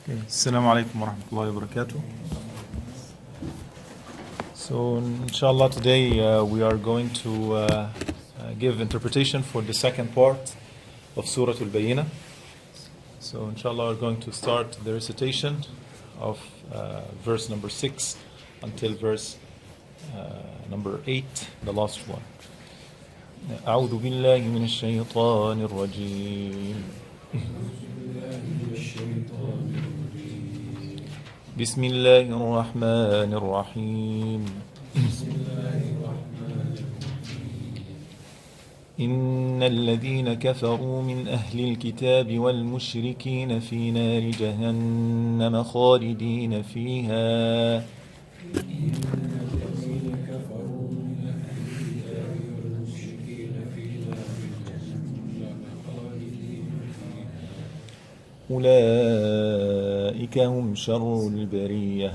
Assalamu alaikum wa rahmatullahi wa barakatuh. So, inshallah, today we are going to give interpretation for the second part of Surat Al-Bainah. So, inshallah, we're going to start the recitation of verse number 6 until verse number 8, the last one. أعوذ بالله من الشيطان الرجيم بسم الله الرحمن الرحيم إن الذين كفروا من أهل الكتاب والمشركين في نار جهنم خالدين فيها أولئك هم شر البرية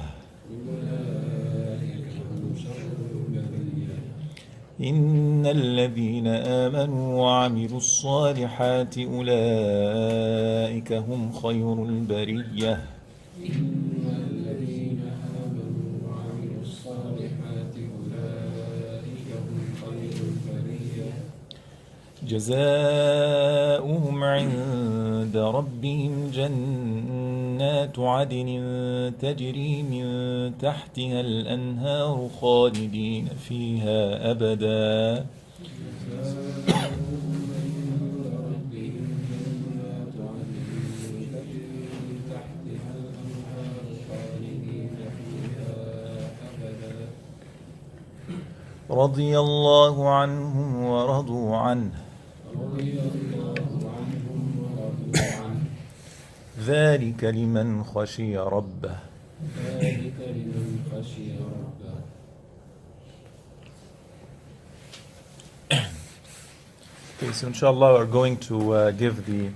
إن الذين آمنوا وعملوا الصالحات أولئك هم خير البرية جزاؤهم عند ربهم جنات عدن تجري من تحتها الأنهار خالدين فيها أبدا رضي الله عنهم ورضوا عنه ذلك لمن خشي ربه Okay, so inshallah we're going to give the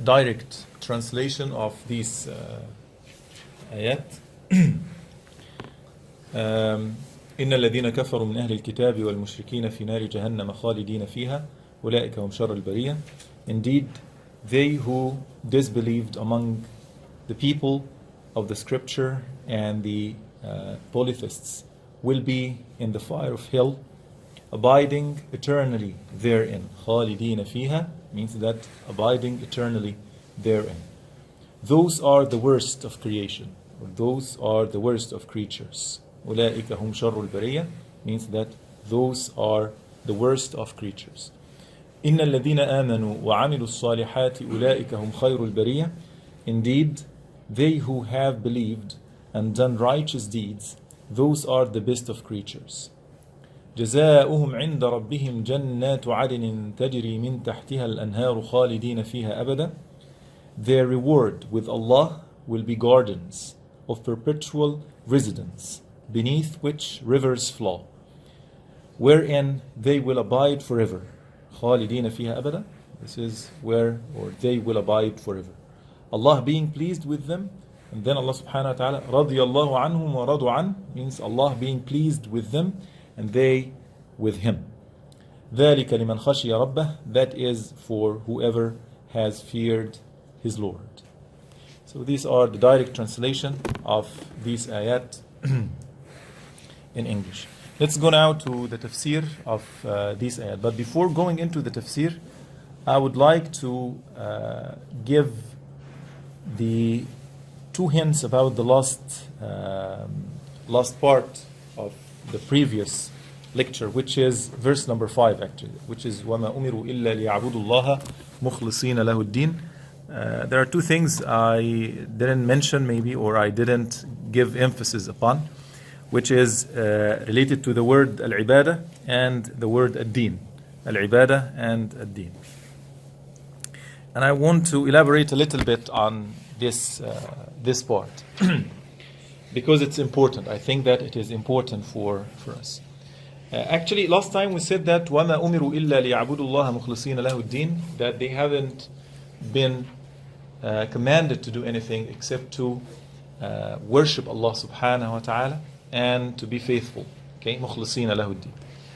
direct translation of these ayat. إن الذين كفروا من أهل الكتاب والمشركين في نار جهنم خالدين فيها أولئك هم شر البرية. Indeed, they who disbelieved among the people of the scripture and the polytheists will be in the fire of hell, abiding eternally therein. خالدين فيها means that abiding eternally therein. Those are the worst of creation, or those are the worst of creatures. أولئك هم شر البرية means that those are the worst of creatures. إن الذين آمنوا وعملوا الصالحات أولئك هم خير البرية. Indeed, they who have believed and done righteous deeds, those are the best of creatures. جزاؤهم عند ربهم جنات عدن تجري من تحتها الأنهار خالدين فيها أبدا. Their reward with Allah will be gardens of perpetual residence, beneath which rivers flow, wherein they will abide forever. خالدين فيها أبدا. This is where, or they will abide forever. Allah being pleased with them, and then Allah subhanahu wa ta'ala رضي الله عنهم ورضوا عنه means Allah being pleased with them and they with Him. ذلك لمن خشي ربه. That is for whoever has feared his Lord. So these are the direct translation of these ayat in English. Let's go now to the tafsir of these ayat. But before going into the tafsir, I would like to give the two hints about the last part of the previous lecture, which is verse number 5 actually, which is وَمَا أُمِرُوا إِلَّا لِيَعْبُدُوا اللَّهَ مُخْلِصِينَ لَهُ الدِّينَ. There are two things I didn't mention maybe, or I didn't give emphasis upon, which is related to the word al-ibadah and the word ad-din. Al-ibadah and ad-din. And I want to elaborate a little bit on this part because it's important. I think that it is important for us. Actually, last time we said that وَمَا أُمِرُوا إِلَّا لِيَعْبُدُوا اللَّهَ مُخْلِصِينَ لَهُ الدِّينَ, that they haven't been commanded to do anything except to worship Allah subhanahu wa ta'ala and to be faithful. Okay, مخلصين له الدين.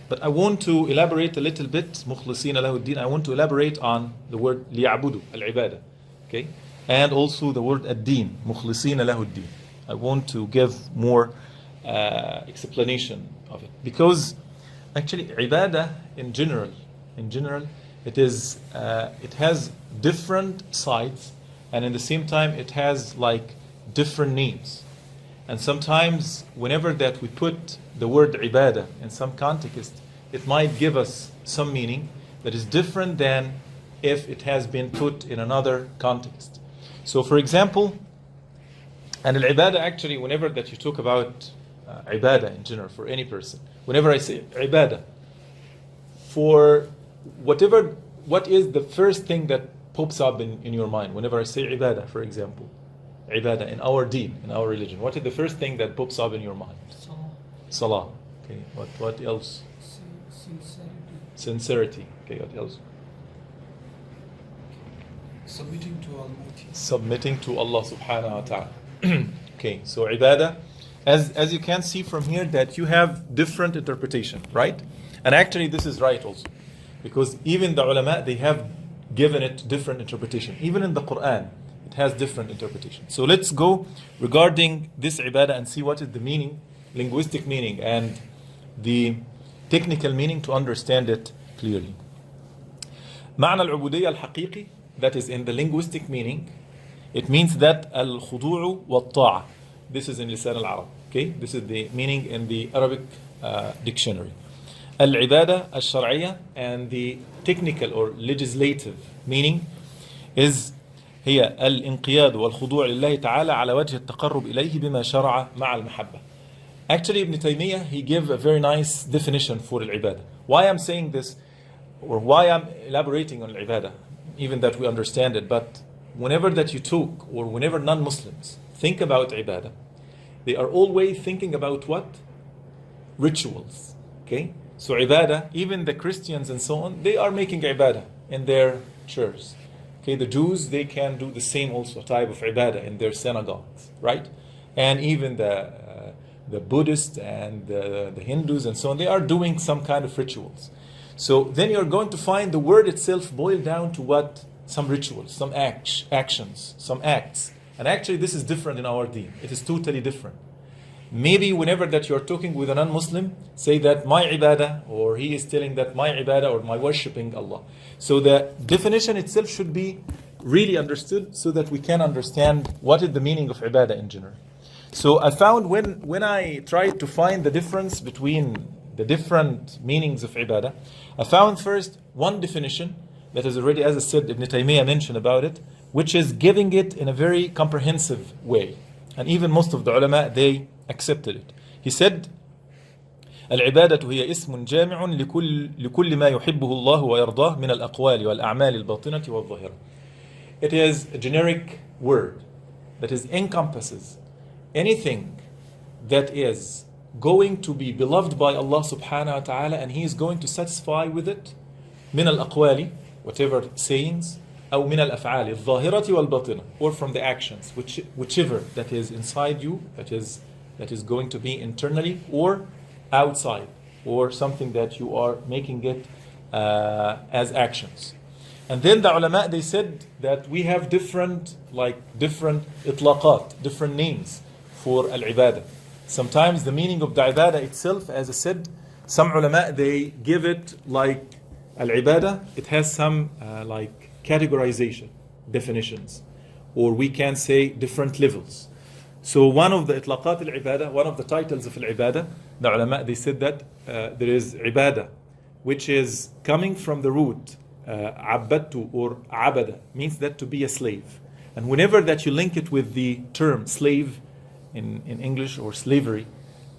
But I want to elaborate a little bit. مخلصين له الدين. I want to elaborate on the word ليعبدوا, al-ibadah. Okay, and also the word ad-din, مخلصين له الدين. I want to give more explanation of it, because actually ibadah in general, it has different sides, and in the same time it has like different names. And sometimes whenever that we put the word ibadah in some context, it might give us some meaning that is different than if it has been put in another context. So for example, and al-ibadah, actually whenever that you talk about ibadah in general for any person, whenever I say ibadah, for what is the first thing that pops up in your mind whenever I say ibadah, for example? Ibadah in our deen, in our religion, what is the first thing that pops up in your mind? Salah. Okay, what else? Sincerity. Okay, what else? Submitting to Almighty. Submitting to Allah subhanahu wa ta'ala. Okay, so ibadah, as you can see from here, that you have different interpretation, right? And actually this is right also, because even the ulama, they have given it different interpretation. Even in the Quran, it has different interpretation. So let's go regarding this ibadah and see what is the meaning, linguistic meaning, and the technical meaning to understand it clearly. معنى العبودية الحقيقي, that is in the linguistic meaning, it means that الخضوع والطاعة. This is in لسان العرب. Okay, this is the meaning in the Arabic dictionary. العبادة الشرعية, and the technical or legislative meaning is هي الانقياد والخضوع لله تعالى على وجه التقرب إليه بما شرع مع المحبة. Actually, Ibn Taymiyyah, he gave a very nice definition for al-ibadah. Why I'm saying this, or why I'm elaborating on al-ibadah, even that we understand it, but whenever that you talk, or whenever non-Muslims think about ibadah, they are always thinking about what? Rituals. Okay? So ibadah, even the Christians and so on, they are making ibadah in their churches. Okay, the Jews, they can do the same also type of ibadah in their synagogues, right? And even the Buddhists and the Hindus and so on, they are doing some kind of rituals. So then you're going to find the word itself boiled down to what? Some rituals, some actions, some acts. And actually this is different in our deen. It is totally different. Maybe whenever that you're talking with a non-Muslim, say that my ibadah, or he is telling that my ibadah, or my worshipping Allah. So the definition itself should be really understood so that we can understand what is the meaning of ibadah in general. So I found when I tried to find the difference between the different meanings of ibadah, I found first one definition that is already, as I said, Ibn Taymiyyah mentioned about it, which is giving it in a very comprehensive way. And even most of the ulama, they accepted it. He said, العبادة هي اسم جامع لكل ما يحبه الله ويرضاه من الأقوال والأعمال الباطنة والظاهرة. It is a generic word that encompasses anything that is going to be beloved by Allah subhanahu wa ta'ala, and He is going to satisfy with it من الأقوال, whatever sayings, أو من الأفعال الظاهرة والباطنة, or from the actions, whichever that is inside you, that is going to be internally or outside, or something that you are making it as actions. And then the ulama, they said that we have different itlaqat, different names for al-ibadah. Sometimes the meaning of the ibadah itself, as I said, some ulama, they give it like al-ibadah, it has some categorization, definitions, or we can say different levels. So one of the itlaqat al-ibadah, one of the titles of al-ibadah, the ulama, they said that there is ibadah, which is coming from the root abadtu or abada, means that to be a slave. And whenever that you link it with the term slave in English, or slavery,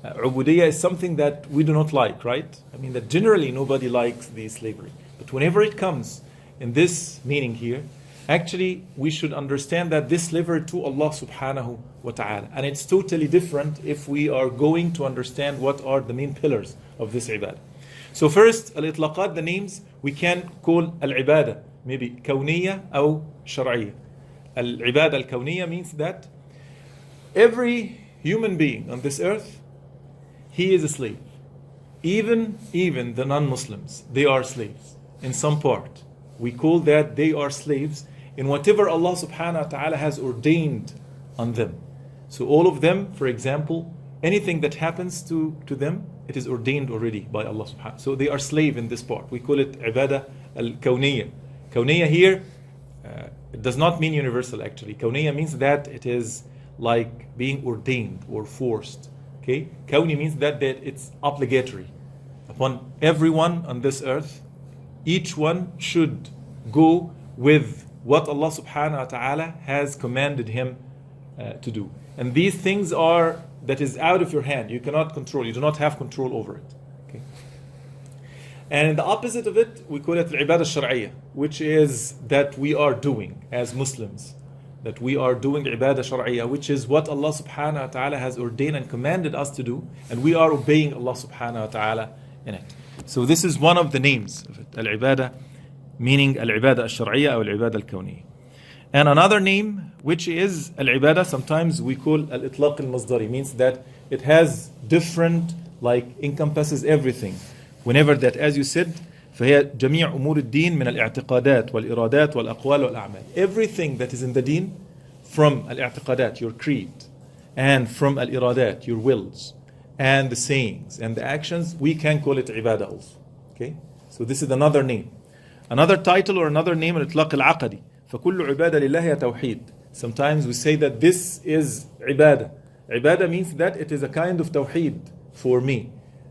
ubudiyya is something that we do not like, right? I mean that generally nobody likes the slavery. But whenever it comes in this meaning here, actually we should understand that this slavery to Allah subhanahu wa ta'ala. And it's totally different if we are going to understand what are the main pillars of this ibadah. So first, al-itlaqat, the names, we can call al-ibadah, maybe kawniyya or shar'iyya. Al-ibadah al-kawniyya means that every human being on this earth, he is a slave. Even the non-Muslims, they are slaves in some part. We call that they are slaves in whatever Allah subhanahu wa ta'ala has ordained on them. So all of them, for example, anything that happens to them, it is ordained already by Allah subhanahu wa ta'ala. So they are slave in this part. We call it ibadah al-kawniyya. Kawniyya here, it does not mean universal actually. Kawniyya means that it is like being ordained or forced. Okay? Kawni means that it's obligatory upon everyone on this earth. Each one should go with what Allah subhanahu wa ta'ala has commanded him to do. And these things are, that is out of your hand. You cannot control. You do not have control over it. Okay? And the opposite of it, we call it al-ibadah al-shar'iyyah, which is that we are doing as Muslims. That we are doing ibadah shar'iyyah, which is what Allah subhanahu wa ta'ala has ordained and commanded us to do. And we are obeying Allah subhanahu wa ta'ala in it. So this is one of the names of it. Al-ibadah, meaning al-ibadah al-shar'iyyah or al-ibadah al-kawniyah. And another name, which is al-ibadah, sometimes we call al-itlaq al-masdari, means that it has different, like encompasses everything. Whenever that, as you said, فهي جميع أمور الدين من الاعتقادات والإرادات والأقوال والأعمال. Everything that is in the deen, from al-i'tiqadat, your creed, and from al-iradat, your wills, and the sayings and the actions, we can call it ibadah also. Okay? So this is another name. Another title or another name, al-itlaq al-aqadi. فكل عبادة لله توحيد. Sometimes we say that this is ibadah. Ibadah means that it is a kind of tawheed for me.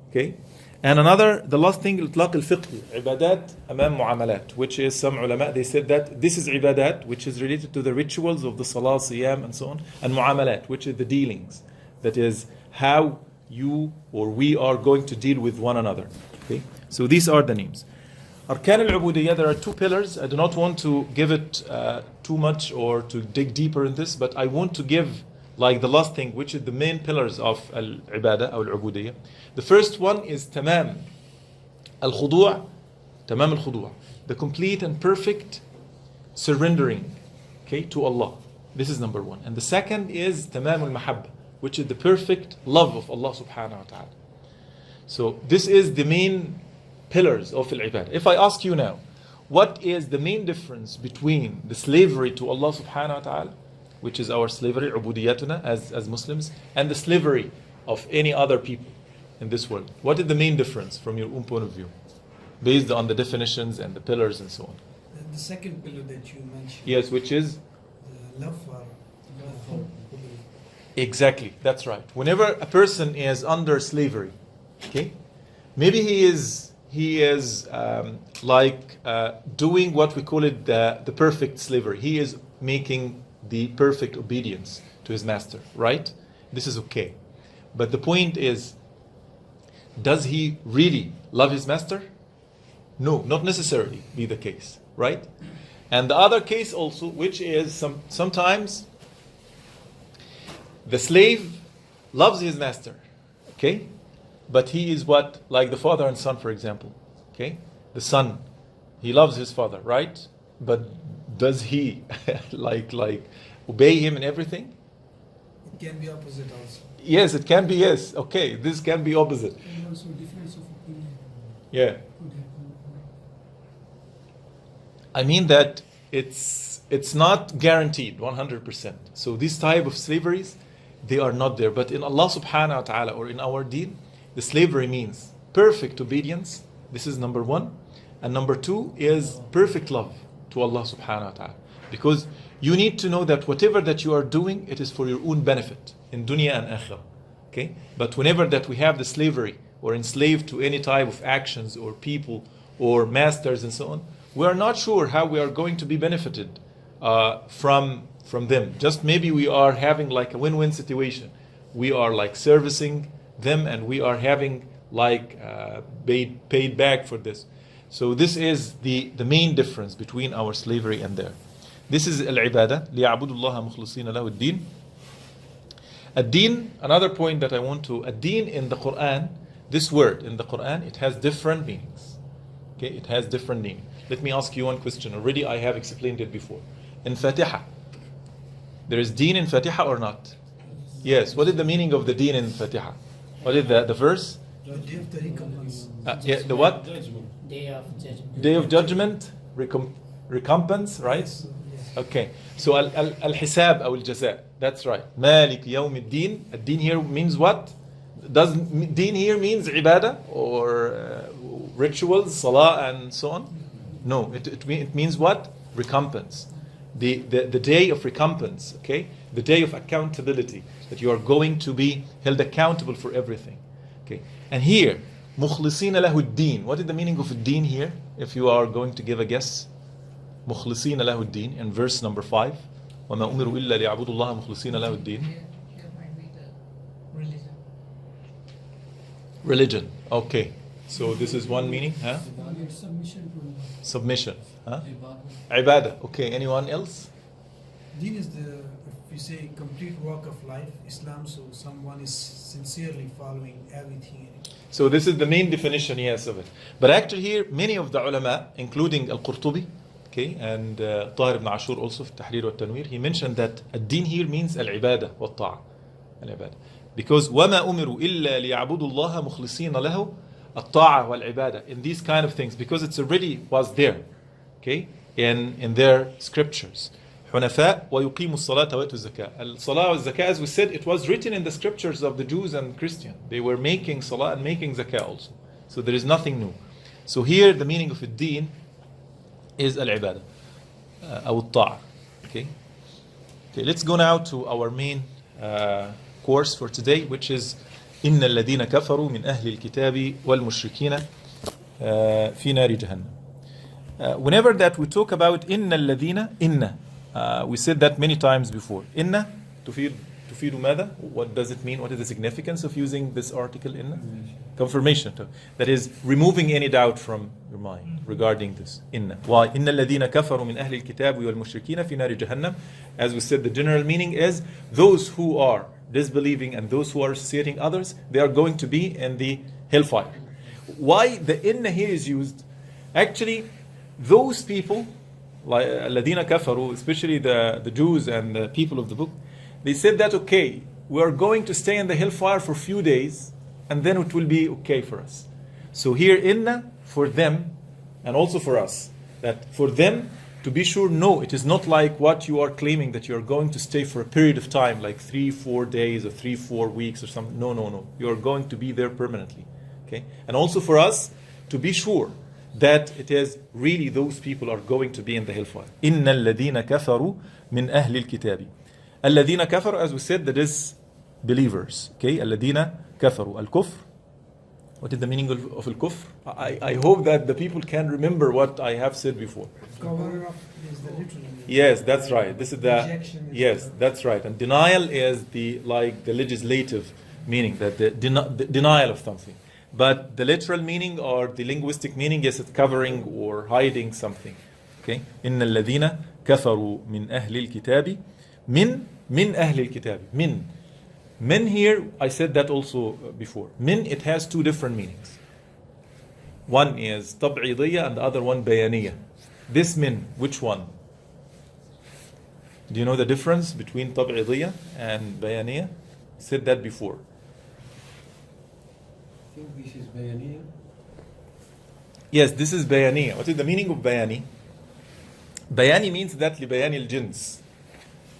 Okay? And another, the last thing, itlaq al-fiqhi, ibadat amam muamalat, which is some ulama, they said that this is ibadat, which is related to the rituals of the salah, siyam, and so on, and muamalat, which is the dealings. That is how you or we are going to deal with one another. Okay? So these are the names. Arkan al-ubudiyya, there are two pillars. I do not want to give it too much or to dig deeper in this, but I want to give like the last thing, which is the main pillars of al-ibadah or al-ubudiyya. The first one is tamam al-khudu', tamam al-khudu', the complete and perfect surrendering, okay, to Allah. This is number one. And the second is tamam al-mahabba, which is the perfect love of Allah subhanahu wa ta'ala. So this is the main pillars of al-ibadah. If I ask you now, what is the main difference between the slavery to Allah subhanahu wa ta'ala, which is our slavery, ubudiyatuna as Muslims, and the slavery of any other people in this world? What is the main difference from your own point of view, based on the definitions and the pillars and so on? The second pillar that you mentioned. Yes, which is? The love for. Exactly, that's right. Whenever a person is under slavery, okay, maybe he is doing what we call it the perfect slavery. He is making the perfect obedience to his master, right? This is okay. But the point is, does he really love his master? No, not necessarily be the case, right? And the other case also, which is sometimes the slave loves his master, okay? But he is what? Like the father and son, for example, okay? The son, he loves his father, right? But does he like obey him in everything? It can be opposite also. Yes, it can be, yes. Okay, this can be opposite. And also difference of opinion. Yeah. I mean that it's not guaranteed 100%. So these type of slaveries, they are not there. But in Allah subhanahu wa ta'ala or in our deen, the slavery means perfect obedience. This is number one. And number two is perfect love to Allah subhanahu wa ta'ala. Because you need to know that whatever that you are doing, it is for your own benefit in dunya and akhirah. Okay? But whenever that we have the slavery or enslaved to any type of actions or people or masters and so on, we are not sure how we are going to be benefited from them. Just maybe we are having like a win-win situation. We are like servicing them and we are having like paid back for this. So this is the main difference between our slavery and there. This is al-ibadah. لِيَعْبُدُ اللَّهَ مُخْلِصِينَ لَهُ الدِّينَ. Ad-din, another point that I want to, ad-din in the Quran, this word in the Quran, it has different meanings. Okay, it has different meanings. Let me ask you one question. Already I have explained it before. In Fatiha, there is deen in Fatiha or not? Yes. What is the meaning of the deen in Fatiha? What is the verse? The day of the recompense. Yeah, the what? Day of judgment. Day of judgment, recompense, right? Yes. Okay. So al-hisab or al-jaza. That's right. Malik yawm ad-din. Ad-din here means what? Does din here means ibadah or rituals, salah and so on? No, it means what? Recompense. The day of recompense, okay? The day of accountability, that you are going to be held accountable for everything. Okay. And here, mukhlisina lahu ad-din. What is the meaning of ad-din here? If you are going to give a guess. Mukhlisina lahu ad-din in verse number 5. وَمَا أُمِرُوا إِلَّا لِيَعْبُدُوا اللَّهَ مُخْلِصِينَ لَهُ الدِّينَ. Here might be the religion. Religion. Okay. So this is one meaning, huh? It's submission to Allah. Submission, huh? Ibadah. Okay. Anyone else? Deen is the, if we say, complete work of life, Islam, so someone is sincerely following everything in it. So this is the main definition, yes, of it. But actually here, many of the ulama, including Al-Qurtoby, okay, and Ataher-ibn Ashoor also, Tahrir wa Tanwir, he mentioned that ad-din here means al-ibadah wa ta'a. Al-ibadah. Because وَمَا أُمِرُوا إِلَّا لِيَعْبُدُوا اللَّهَ مُخْلِصِينَ لَهُ الطَّاعَةَ وَالْعِبَادَةِ. In these kind of things, because it's already was there, okay, in their scriptures. حُنَفَاء وَيُقِيمُوا الصَّلَاةَ وَيُؤْتُوا الزَّكَاةَ. Al-salah wa zakah, as we said, it was written in the scriptures of the Jews and Christians. They were making salah and making zakah also. So there is nothing new. So here the meaning of ad-din is al-ibadah, أو الطاعة. Okay. Okay, let's go now to our main course for today, which is إن الذين كفروا من أهل الكتاب والمشركين في نار جهنم. Whenever that we talk about إن الذين, we said that many times before. إن تفيد ماذا? What does it mean? What is the significance of using this article إن? Confirmation. That is removing any doubt from your mind regarding this. إن. Why? إن الذين كفروا من أهل الكتاب والمشركين في نار جهنم. As we said, the general meaning is those who are disbelieving and those who are associating others, they are going to be in the hellfire. Why the inna here is used? Actually, those people, like الذين كفروا, especially the Jews and the people of the book, they said that, okay, we are going to stay in the hellfire for a few days and then it will be okay for us. So here inna for them and also for us, that for them to be sure, no, it is not like what you are claiming that you are going to stay for a period of time, like 3-4 days or 3-4 weeks or something. No. You are going to be there permanently. Okay? And also for us to be sure that it is really those people are going to be in the hellfire. إِنَّ الَّذِينَ كَفَرُوا مِنْ أَهْلِ الْكِتَابِ. الَّذِينَ كَفَرُوا, as we said, that is believers. Okay? الَّذِينَ كَفَرُوا. Al-kufr. What is the meaning of al-kufr? I hope that the people can remember what I have said before. Cover up is the literal meaning. Yes, that's right. This is the Rejection is yes, the- that's right. And denial is the legislative meaning, that the denial of something. But the literal meaning or the linguistic meaning is it covering or hiding something. Okay? إن الذين كفروا من أهل الكتاب من أهل الكتاب من. Min here, I said that also before. Min, it has two different meanings. One is tab'idiyya and the other one bayaniyya. This min, which one? Do you know the difference between tab'idiyya and bayaniyya? Said that before. I think this is Bayaniya. Yes, this is bayaniyya. What is the meaning of bayani? Bayani means that لبيان الجنس.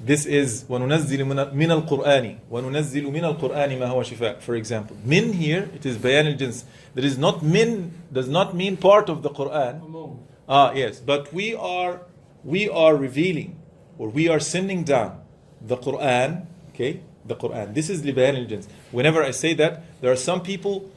This is وَنُنَزِّلُ مِنَ الْقُرْآنِ وَنُنَزِّلُ مِنَ الْقُرْآنِ مَا هُوَ شِفَاء. For example, min here, it is bayan al-jins. There is not min, does not mean part of the Quran. Among. Yes, but we are revealing or we are sending down the Quran, okay? The Quran. This is libayan al-jins. Whenever I say that, there are some people,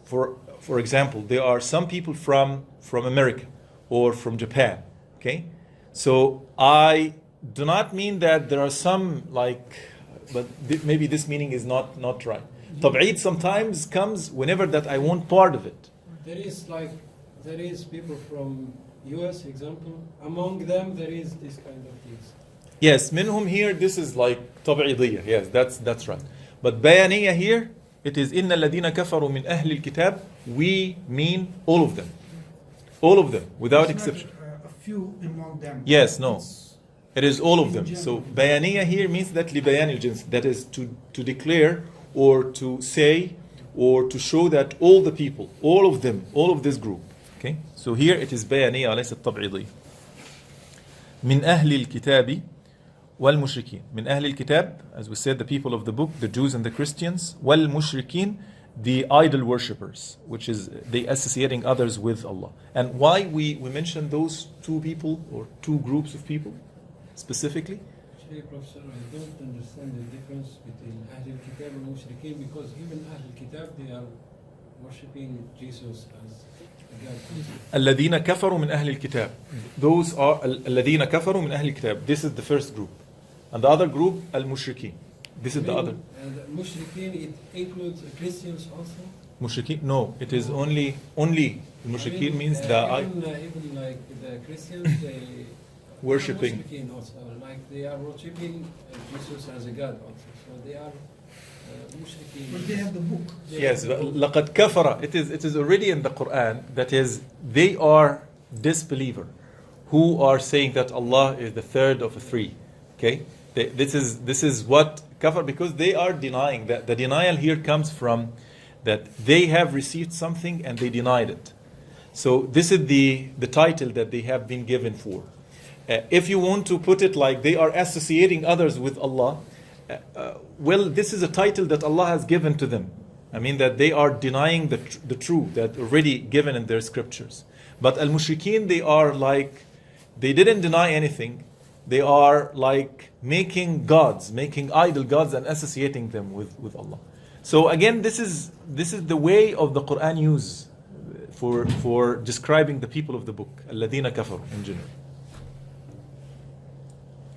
for example, there are some people from America or from Japan, okay? So I do not mean that there are some but maybe this meaning is not right. Tab'id sometimes comes whenever that I want part of it. There is people from US, example. Among them, there is this kind of things. Yes, minhum here, this is like tab'idiyya. Yes, that's right. But bayaniyya here, it is inna alladhina kafaru min ahli al-kitab. We mean all of them. All of them, without It's not, exception. a few among them. Yes, no. It's It is all of them. in So general. bayaniya here means that libayan al-jins, that is to declare or to say or to show that all the people, all of them, all of this group. Okay? So here it is bayaniya laysa tab'idiyya. من أهل الكتاب والمشركين. من أهل الكتاب, as we said, the people of the book, the Jews and the Christians. والمشركين, the idol worshippers, which is they associating others with Allah. And why we mention those two people or two groups of people specifically? Actually, Professor, I don't understand the difference between Ahl al-Kitab and Mushrikeen, because even Ahl al-Kitab, they are worshipping Jesus as a God. الذين كفروا من أهل الكتاب. Those are الذين كفروا من أهل الكتاب. This is the first group. And the other group, al-mushrikeen. This is the other. And Mushrikeen, it includes Christians also? Mushrikeen? No, it is only mushrikeen means even like the Christians, they worshipping. Mushrikeen also, like they are worshipping Jesus as a God also. So they are Mushrikeen. But they have the book. Yes, لقد كفر. It is already in the Quran. That is, they are disbeliever who are saying that Allah is the third of the three. Okay, this is what kafar, because they are denying that. The denial here comes from that they have received something and they denied it. So this is the title that they have been given for. If you want to put it like they are associating others with Allah, well, this is a title that Allah has given to them. I mean that they are denying the truth that already given in their scriptures. But al-mushrikeen, they are like, they didn't deny anything. They are like making gods, making idol gods and associating them with Allah. So again, this is the way of the Quran use for describing the people of the book, الذين كفروا in general.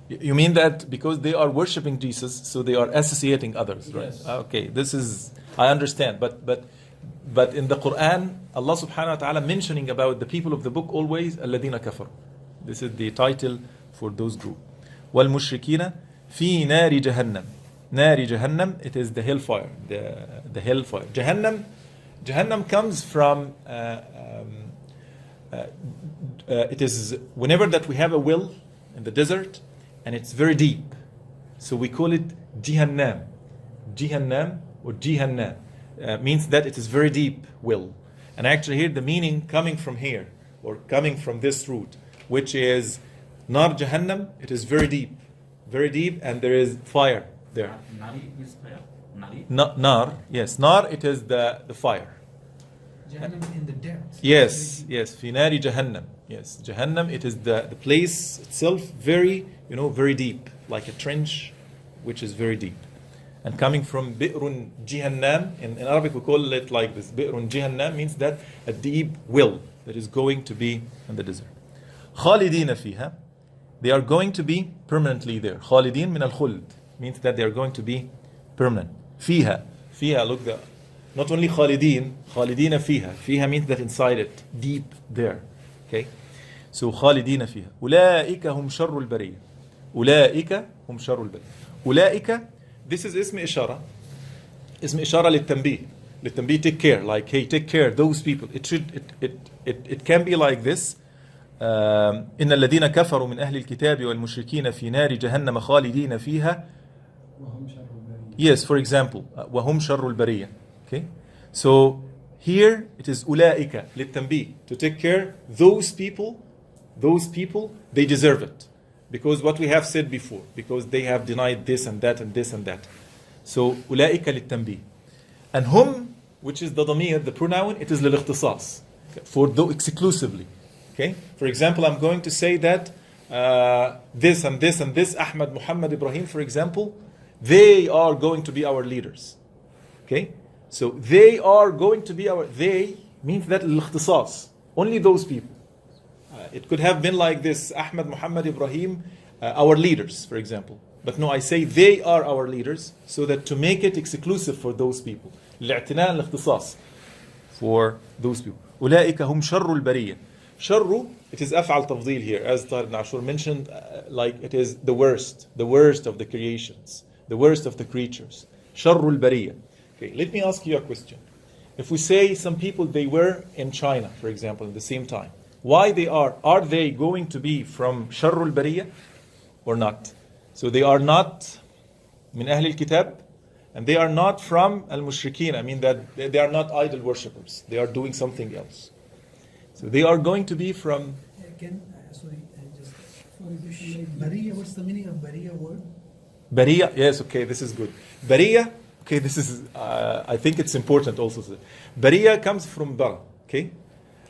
You mean that because they are worshipping Jesus, so they are associating others, right? Yes. Okay, this is, I understand, but in the Quran, Allah subhanahu wa ta'ala mentioning about the people of the book always, الذين كفروا. This is the title for those group. والمشركين في نار جهنم. نار جهنم, it is the hellfire, the hellfire. Jahannam comes from, it is whenever that we have a well in the desert and it's very deep. So we call it Jahannam. Jahannam or Jahannam means that it is very deep well. And actually here the meaning coming from here or coming from this root, which is Nar Jahannam, it is very deep, and there is fire there. Nari is fire. Nari. Nar, yes, Nar, it is the fire. Jahannam in the depths. Yes, Fi Nari Jahannam. Yes, Jahannam, it is the place itself very, very deep, like a trench, which is very deep. And coming from Bi'run Jahannam, in Arabic we call it like this. Bi'run Jahannam means that a deep well that is going to be in the desert. خالدين فيها, they are going to be permanently there. خالدين من الخلد means that they are going to be permanent. فيها, look, not only خالدين فيها. فيها means that inside it, deep there. Okay, so خالدين فيها. أولئك هم شر البرية. أولئك هم شر البرية. أولئك, this is اسم إشارة. اسم إشارة للتنبيه, take care, like, hey, take care, those people. It can be like this. إن الذين كفروا من أهل الكتاب والمشركين في نار جهنم خالدين فيها. Yes, for example, وهم شر البرية. Okay, so here it is أولئك للتنبيه, to take care. Those people, they deserve it, because what we have said before, because they have denied this and that and this and that. So أولئك للتنبيه. And hum, which is the ضمير, the pronoun, it is للاختصاص, for exclusively. Okay, for example, I'm going to say that this and this and this, Ahmad, Muhammad, Ibrahim, for example, they are going to be our leaders. Okay, so they are going to be they means that الاختصاص, only those people. It could have been like this, Ahmad, Muhammad, Ibrahim, our leaders, for example. But no, I say they are our leaders, so that to make it exclusive for those people. الاعتناء الاختصاص, for those people. أولئك هم شر البرية. Sharru, it is af'al tafdeel here, as Ataher-ibn Ashoor mentioned, like it is the worst of the creations, the worst of the creatures. Sharrul bariya. Okay, let me ask you a question. If we say some people, they were in China, for example, at the same time, why are they going to be from Sharrul bariya or not? So they are not min Ahl al-Kitab, and they are not from al-Mushrikeen. I mean that they are not idol worshippers. They are doing something else. So they are going to be from... Again, sorry, just For example, like Bariya, what's the meaning of Bariya word? Bariya, yes, okay, this is good. Bariya, okay, this is, I think it's important also. Bariya comes from bara, okay?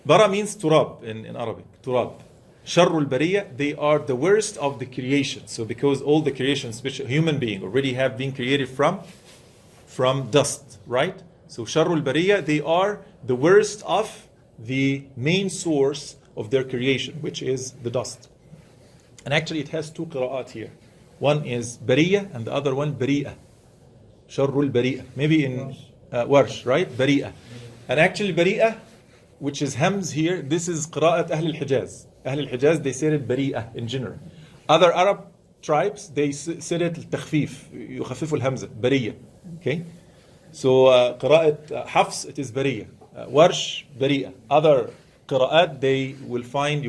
Bara means turab in Arabic, turab. Sharrul Bariya, they are the worst of the creation. So because all the creation, especially human being, already have been created from dust, right? So Sharrul Bariya, they are the worst of the main source of their creation, which is the dust. And actually it has two qira'at here. One is Bariya and the other one Bari'a. Sharrul Bari'a. Maybe in Warsh, right? Bari'a. And actually Bari'a, which is Hams here, this is qira'at Ahl al-Hijaz. Ahl al-Hijaz, they said it Bari'a in general. Other Arab tribes, they said it Takhfif. يخففوا الهمزة. Bari'a. Okay? So qira'at Hafs, it is Bari'a. Warsh, Bari'a. Other qira'at, you will find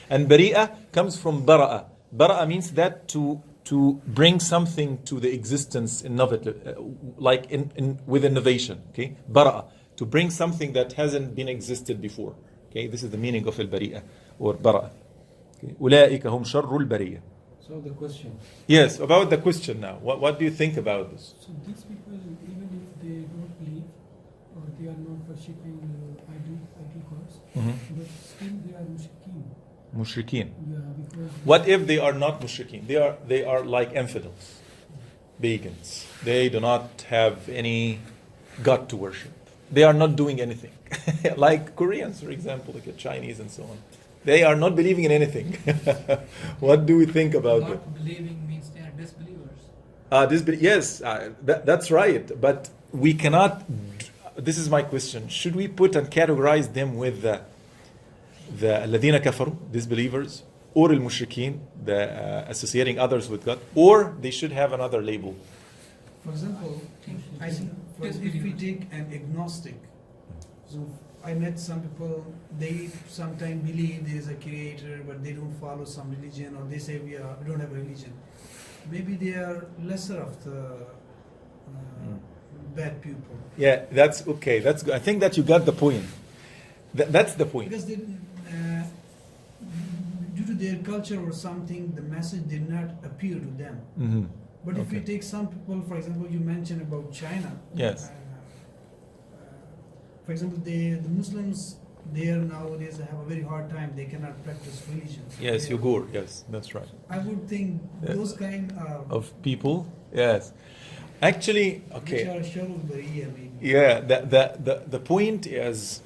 and Bari'a comes from Bara'a. Bara'a means that to bring something to the existence, innovative, like with innovation. Okay, Bara'a, to bring something that hasn't been existed before. Okay, this is the meaning of al-Bari'a or Bara'a. Okay, أولئك هم شر البرية. So the question. Yes, about the question now. What do you think about this? So these people, even if they don't believe or they are not worshipping idol gods, but still they are mushrikeen. Mushrikeen. Yeah, because What if they are not mushrikeen? They are like infidels, pagans. They do not have any God to worship. They are not doing anything. Like Koreans, for example, like the Chinese and so on. They are not believing in anything. What do we think about it? Not believing means they are disbelievers. Yes, that's right. But we cannot. This is my question. Should we put and categorize them with the الذين كفروا, disbelievers, or al-mushrikeen, the associating others with God, or they should have another label? For example, I think if we take an agnostic, so I met some people, they sometimes believe there is a creator, but they don't follow some religion, or they say we don't have a religion. Maybe they are lesser of the bad people. Yeah, that's okay. That's good. I think that you got the point. That's the point. Because they, due to their culture or something, the message did not appeal to them. Mm-hmm. But if Okay. we take some people, for example, you mentioned about China. Yes. For example, the Muslims there nowadays have a very hard time. They cannot practice religion. Yes, They- Yugur. Yes, that's right. I would think Yeah. those kind Of people. Yes. Actually, which okay. are Sharul Bariya maybe. Yeah. The point is.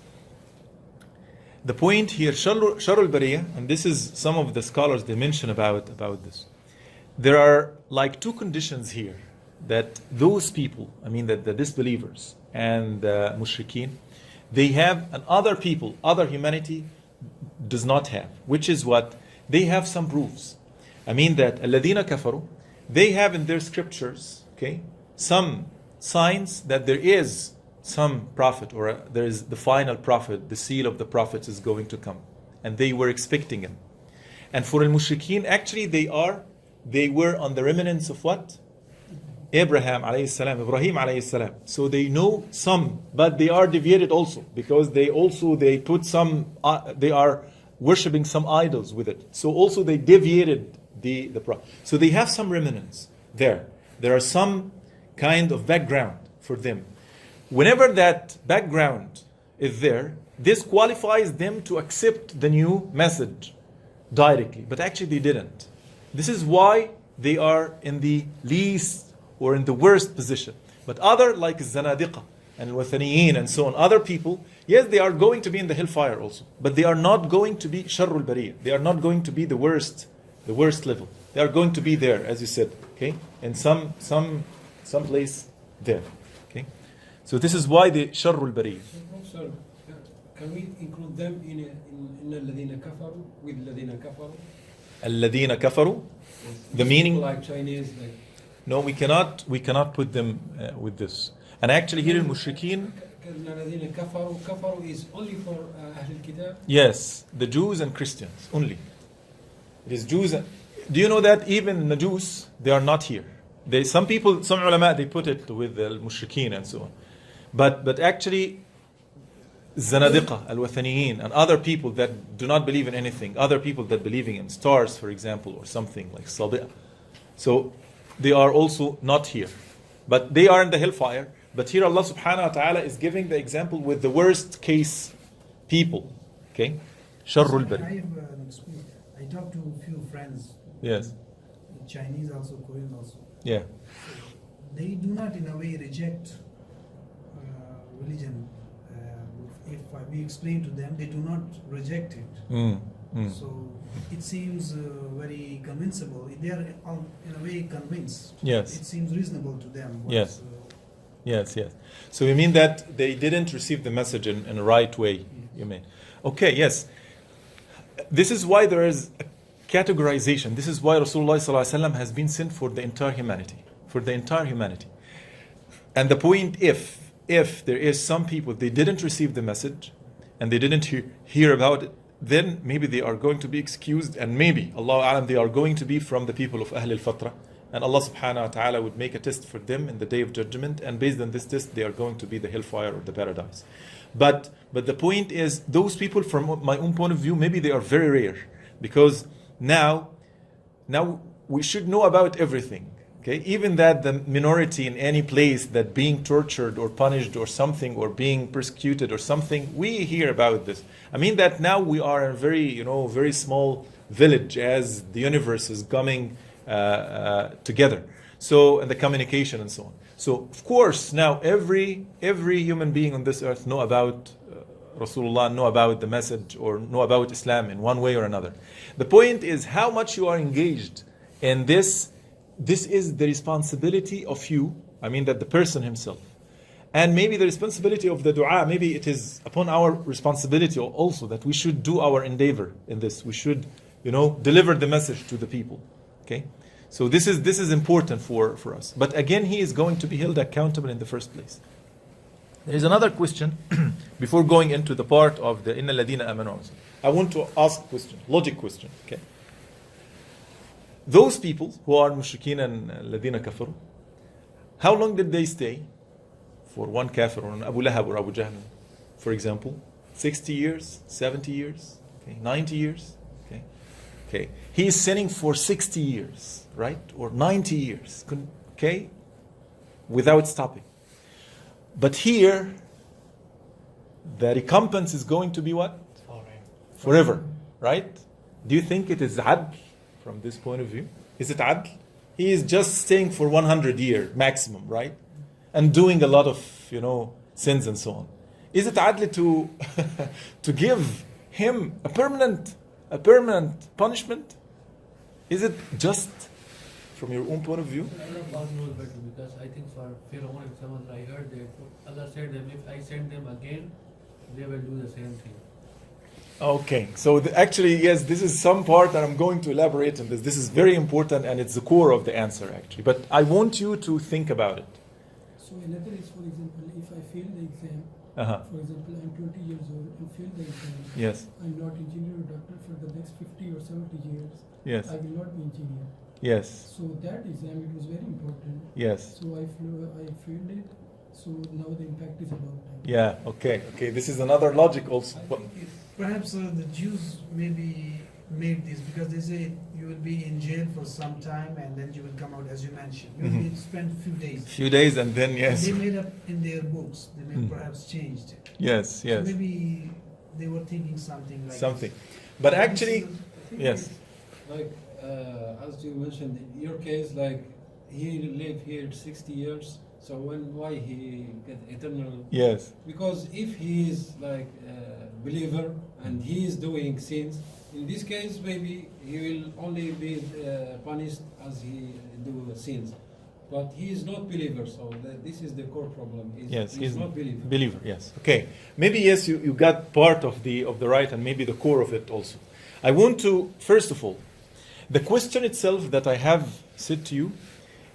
The point here, Sharul Bariya, and this is some of the scholars they mention about this. There are like two conditions here that those people, I mean that the disbelievers and the mushrikeen, they have, and other people, other humanity does not have, which is what? They have some proofs. I mean that الذين كفروا, they have in their scriptures, okay, some signs that there is some prophet, or there is the final prophet, the seal of the prophets is going to come, and they were expecting him. And for al-mushrikeen, actually they were on the remnants of what? Abraham alayhi salam, Ibrahim alayhi salam. So they know some, but they are deviated also, because they put some, they are worshipping some idols with it. So also they deviated the prophet. So they have some remnants there. There are some kind of background for them. Whenever that background is there, this qualifies them to accept the new message directly. But actually they didn't. This is why they are in the least or in the worst position. But other, like Zanadiqa and Wathaniyin and so on, other people, yes, they are going to be in the hellfire also. But they are not going to be Sharrul Bariya. They are not going to be the worst level. They are going to be there, as you said, okay, in some place there. Okay. So this is why the Sharrul Bariya. So, can we include them in الذين كفروا with الذين كفروا? الذين كفروا. The meaning? Like Chinese, like. No, we cannot put them with this. And actually here in Mushrikeen, الذين كفروا is only for أهل الكتاب. yes, the Jews and Christians only. It is Jews. Do you know that even the Jews, they are not here? Some ulama, they put it with the Mushrikeen and so on. But actually, Zanadiqa, Al-Wathaniyin, and other people that do not believe in anything, other people that believing in stars, for example, or something like Sabi'a. So they are also not here. But they are in the hellfire. But here Allah subhanahu wa ta'ala is giving the example with the worst case people. Okay? Sharrul I Bari. have an experience. I talked to a few friends, Yes. Chinese also, Korean also. Yeah. They do not in a way reject religion. If we explain to them, they do not reject it. Mm. Mm. So it seems very convincible. They are in a way convinced. Yes. It seems reasonable to them. Yes. Yes, yes. So you mean that they didn't receive the message in a right way, you mean? Okay, yes. This is why there is a categorization. This is why Rasulullah ﷺ has been sent for the entire humanity. For the entire humanity. And the point, if there is some people, they didn't receive the message, and they didn't hear about it, then maybe they are going to be excused, and maybe, Allahu A'lam, they are going to be from the people of Ahl al-Fatra. And Allah subhanahu wa ta'ala would make a test for them in the day of judgment, and based on this test, they are going to be the hellfire or the paradise. But the point is, those people, from my own point of view, maybe they are very rare, because now we should know about everything. Okay? Even that the minority in any place that being tortured or punished or something, or being persecuted or something, we hear about this. I mean that now we are a very small village as the universe is coming together. So, and the communication and so on. So, of course, now every human being on this earth know about Rasulullah, know about the message, or know about Islam in one way or another. The point is how much you are engaged in this. This is the responsibility of you, I mean that the person himself. And maybe the responsibility of the dua, maybe it is upon our responsibility also that we should do our endeavor in this. We should, deliver the message to the people. Okay? So this is important for us. But again, he is going to be held accountable in the first place. There is another question before going into the part of the Inna Ladina Amanu. I want to ask a question, logic question. Okay? Those people who are mushrikeen and ladina kafaru, how long did they stay? For one kafir, or an Abu Lahab or Abu Jahl, for example, 60 years, 70 years, okay, 90 years, okay. He is sinning for 60 years, right? Or 90 years, okay, without stopping. But here, the recompense is going to be what? Forever, right? Do you think it is adl? From this point of view, is it adl? He is just staying for 100 years maximum, right? And doing a lot of, sins and so on. Is it adl to give him a permanent punishment? Is it just from your own point of view? Because I think for Pharaoh and someone I heard that Allah said them, if I send them again, they will do the same thing. Okay, so actually, yes, this is some part that I'm going to elaborate on this. This is very important, and it's the core of the answer, actually. But I want you to think about it. So another is, for example, if I fail the exam, for example, I'm 20 years old and fail the exam. Yes. I'm not engineer or doctor for the next 50 or 70 years. Yes. I will not be engineer. Yes. So that exam, it was very important. Yes. So I failed it. So now the impact is about time. Yeah. Okay. This is another logic also. Perhaps the Jews maybe made this because they say you will be in jail for some time and then you will come out, as you mentioned. You will spend a few days. And then yes. They made up in their books. They may perhaps changed it. Yes. So maybe they were thinking something like something. But actually, yes. Like as you mentioned, in your case, like he lived here 60 years. So why he get eternal? Yes. Because if he is like a believer and he is doing sins, in this case maybe he will only be punished as he do sins. But he is not believer, so this is the core problem. He's not believer. Believer, yes. Okay. Maybe yes, you got part of the right and maybe the core of it also. I want to, first of all, the question itself that I have said to you,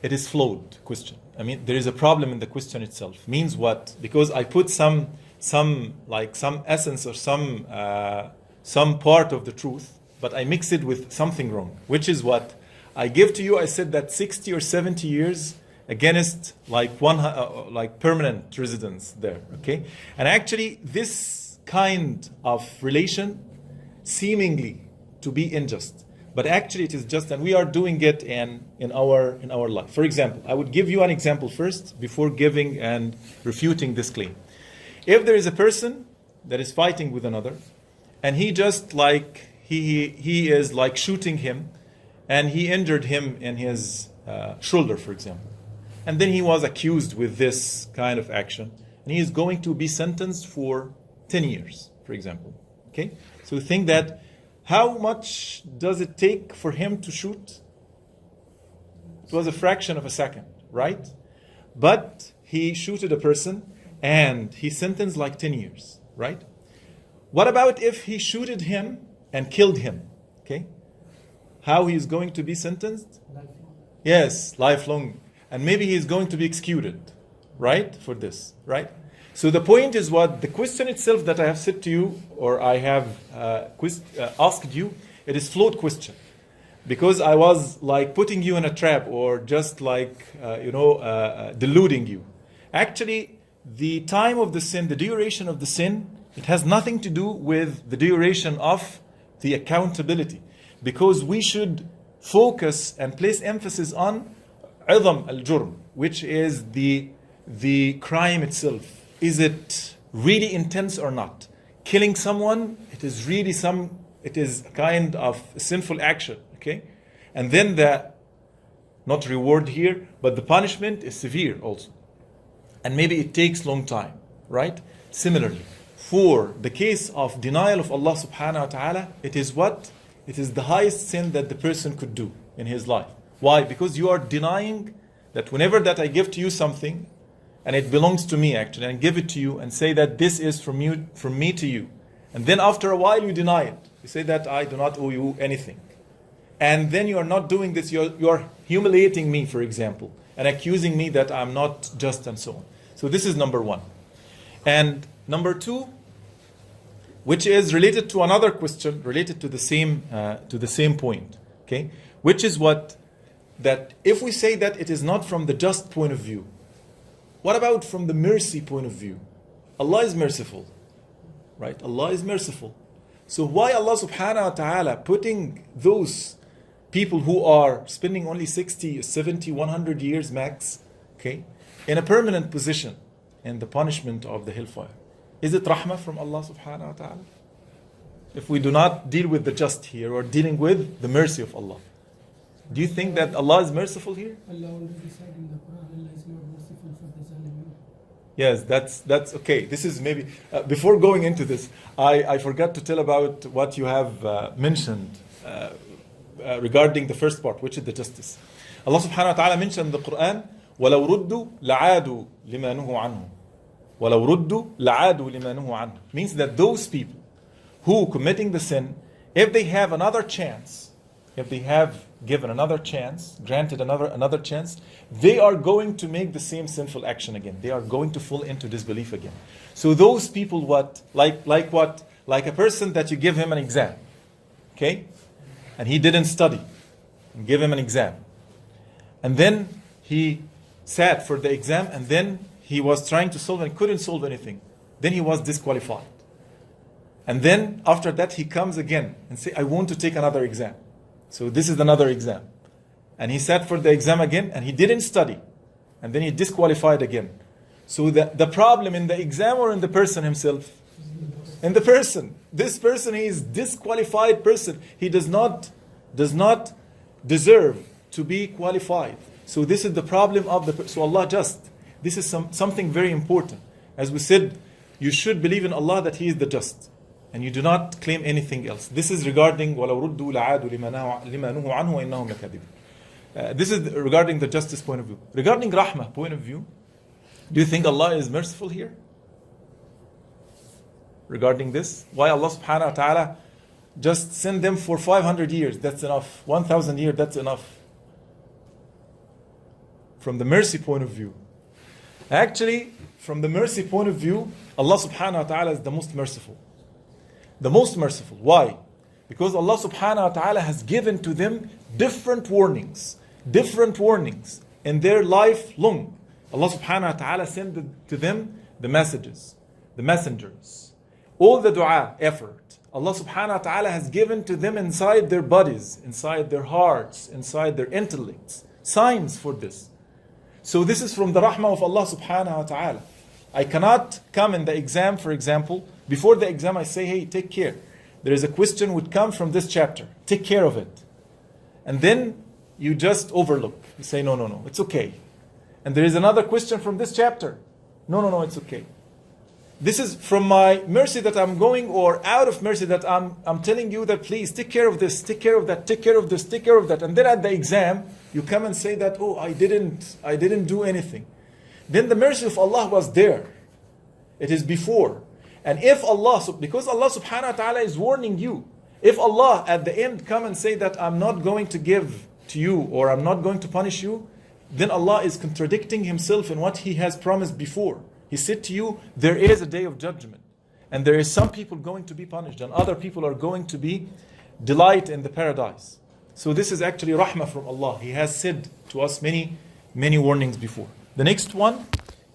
it is flawed question. I mean, there is a problem in the question itself. Means what? Because I put some essence or some part of the truth, but I mix it with something wrong. Which is what? I give to you, I said that 60 or 70 years against like permanent residence there. Okay? And actually this kind of relation seemingly to be unjust, but actually it is just, and we are doing it in our life. For example, I would give you an example first before giving and refuting this claim. If there is a person that is fighting with another, and he just like he is like shooting him, and he injured him in his shoulder, for example, and then he was accused with this kind of action, and he is going to be sentenced for 10 years, for example. Okay, so think that how much does it take for him to shoot? It was a fraction of a second, right? But he shooted a person and he sentenced like 10 years, right? What about if he shooted him and killed him? Okay, how he is going to be sentenced? Yes, lifelong. And maybe he is going to be executed, right? For this, right? So the point is what? The question itself that I have said to you, or I have asked you, it is flawed question. Because I was like putting you in a trap, or just like, deluding you. Actually, the time of the sin, the duration of the sin, it has nothing to do with the duration of the accountability. Because we should focus and place emphasis on عظم الجرم, which is the crime itself. Is it really intense or not? Killing someone, it is a kind of sinful action, okay? And then not reward here, but the punishment is severe also. And maybe it takes long time, right? Similarly, for the case of denial of Allah subhanahu wa ta'ala, it is what? It is the highest sin that the person could do in his life. Why? Because you are denying that whenever that I give to you something, and it belongs to me actually, and give it to you and say that this is from me to you. And then after a while you deny it. You say that I do not owe you anything. And then you are not doing this, you are humiliating me, for example, and accusing me that I'm not just, and so on. So this is number one. And number two, which is related to another question, related to the same point, okay? Which is what? That if we say that it is not from the just point of view, what about from the mercy point of view? Allah is merciful, right? Allah is merciful. So why Allah subhanahu wa ta'ala putting those people who are spending only 60, 70, 100 years max, okay, in a permanent position in the punishment of the hellfire? Is it rahmah from Allah subhanahu wa ta'ala? If we do not deal with the just here, or dealing with the mercy of Allah, do you think that Allah is merciful here? Allah already said in the Quran, Allah is not merciful for the zalimin. Yes, that's okay. This is maybe, before going into this, I forgot to tell about what you have mentioned regarding the first part, which is the justice. Allah subhanahu wa ta'ala mentioned in the Quran, وَلَوْ رُدُّوا لَعَادُوا لِمَا نُهُوا عَنْهُ. وَلَوْ رُدُّوا لَعَادُوا لِمَا نُهُوا عَنْهُ. Means that those people who committing the sin, if they have another chance, if they have given another chance, granted another chance, they are going to make the same sinful action again. They are going to fall into disbelief again. So those people, what? Like what? Like a person that you give him an exam, okay? And he didn't study, and give him an exam. And then he sat for the exam, and then he was trying to solve and couldn't solve anything. Then he was disqualified. And then after that he comes again and say, I want to take another exam. So this is another exam. And he sat for the exam again and he didn't study. And then he disqualified again. So the problem in the exam or in the person himself? In the person. This person, he is disqualified person. He does not deserve to be qualified. So this is the problem of the person. So Allah just. This is something very important. As we said, you should believe in Allah that He is the just. And you do not claim anything else. This is regarding وَلَوْ رُدُّوا لَعَادُوا لِمَا نُهُوا عَنْهُ وَإِنَّهُمْ لَكَاذِبُونَ. This is regarding the justice point of view. Regarding rahmah point of view, do you think Allah is merciful here? Regarding this, why Allah subhanahu wa ta'ala just send them for 500 years, that's enough. 1,000 years, that's enough. From the mercy point of view. Actually, from the mercy point of view, Allah subhanahu wa ta'ala is the most merciful. The most merciful. Why? Because Allah subhanahu wa ta'ala has given to them different warnings in their life long. Allah subhanahu wa ta'ala sent to them the messages, the messengers. all the dua effort, Allah subhanahu wa ta'ala has given to them inside their bodies, inside their hearts, inside their intellects, signs for this. So this is from the rahmah of Allah subhanahu wa ta'ala. I cannot come in the exam, for example, before the exam I say, hey, take care. There is a question would come from this chapter. Take care of it. And then you just overlook. You say, no, it's okay. And there is another question from this chapter. No, it's okay. This is from my mercy that I'm going, or out of mercy that I'm telling you that please take care of this, take care of that, take care of this, take care of that. And then at the exam, you come and say that, oh, I didn't do anything. Then the mercy of Allah was there. It is before. And if Allah, because Allah subhanahu wa ta'ala is warning you, if Allah at the end come and say that I'm not going to give to you, or I'm not going to punish you, then Allah is contradicting himself in what he has promised before. He said to you, there is a day of judgment. And there is some people going to be punished, and other people are going to be delight in the paradise. So this is actually rahmah from Allah. He has said to us many warnings before. The next one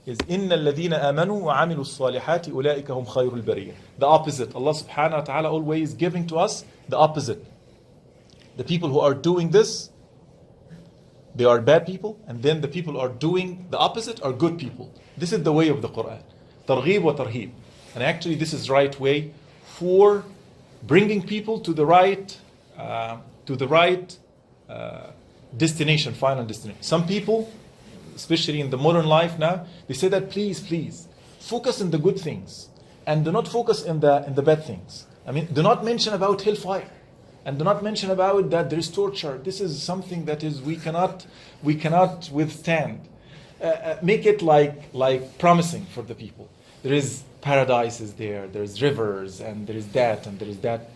is إِنَّ الَّذِينَ آمَنُوا وَعَمِلُوا الصَّالِحَاتِ أُولَٰئِكَ هُمْ خَيْرُ الْبَرِيَّةِ. The opposite. Allah subhanahu wa ta'ala always giving to us the opposite. The people who are doing this, they are bad people, and then the people who are doing the opposite are good people. This is the way of the Quran. Targhib wa tarhib. And actually this is the right way for bringing people to the right destination, final destination. Some people, especially in the modern life now, they say that please, focus on the good things and do not focus in the bad things. I mean, do not mention about hellfire and do not mention about that there is torture. This is something that is we cannot withstand. Make it like promising for the people. There is paradises there is rivers, and there is that and there is that.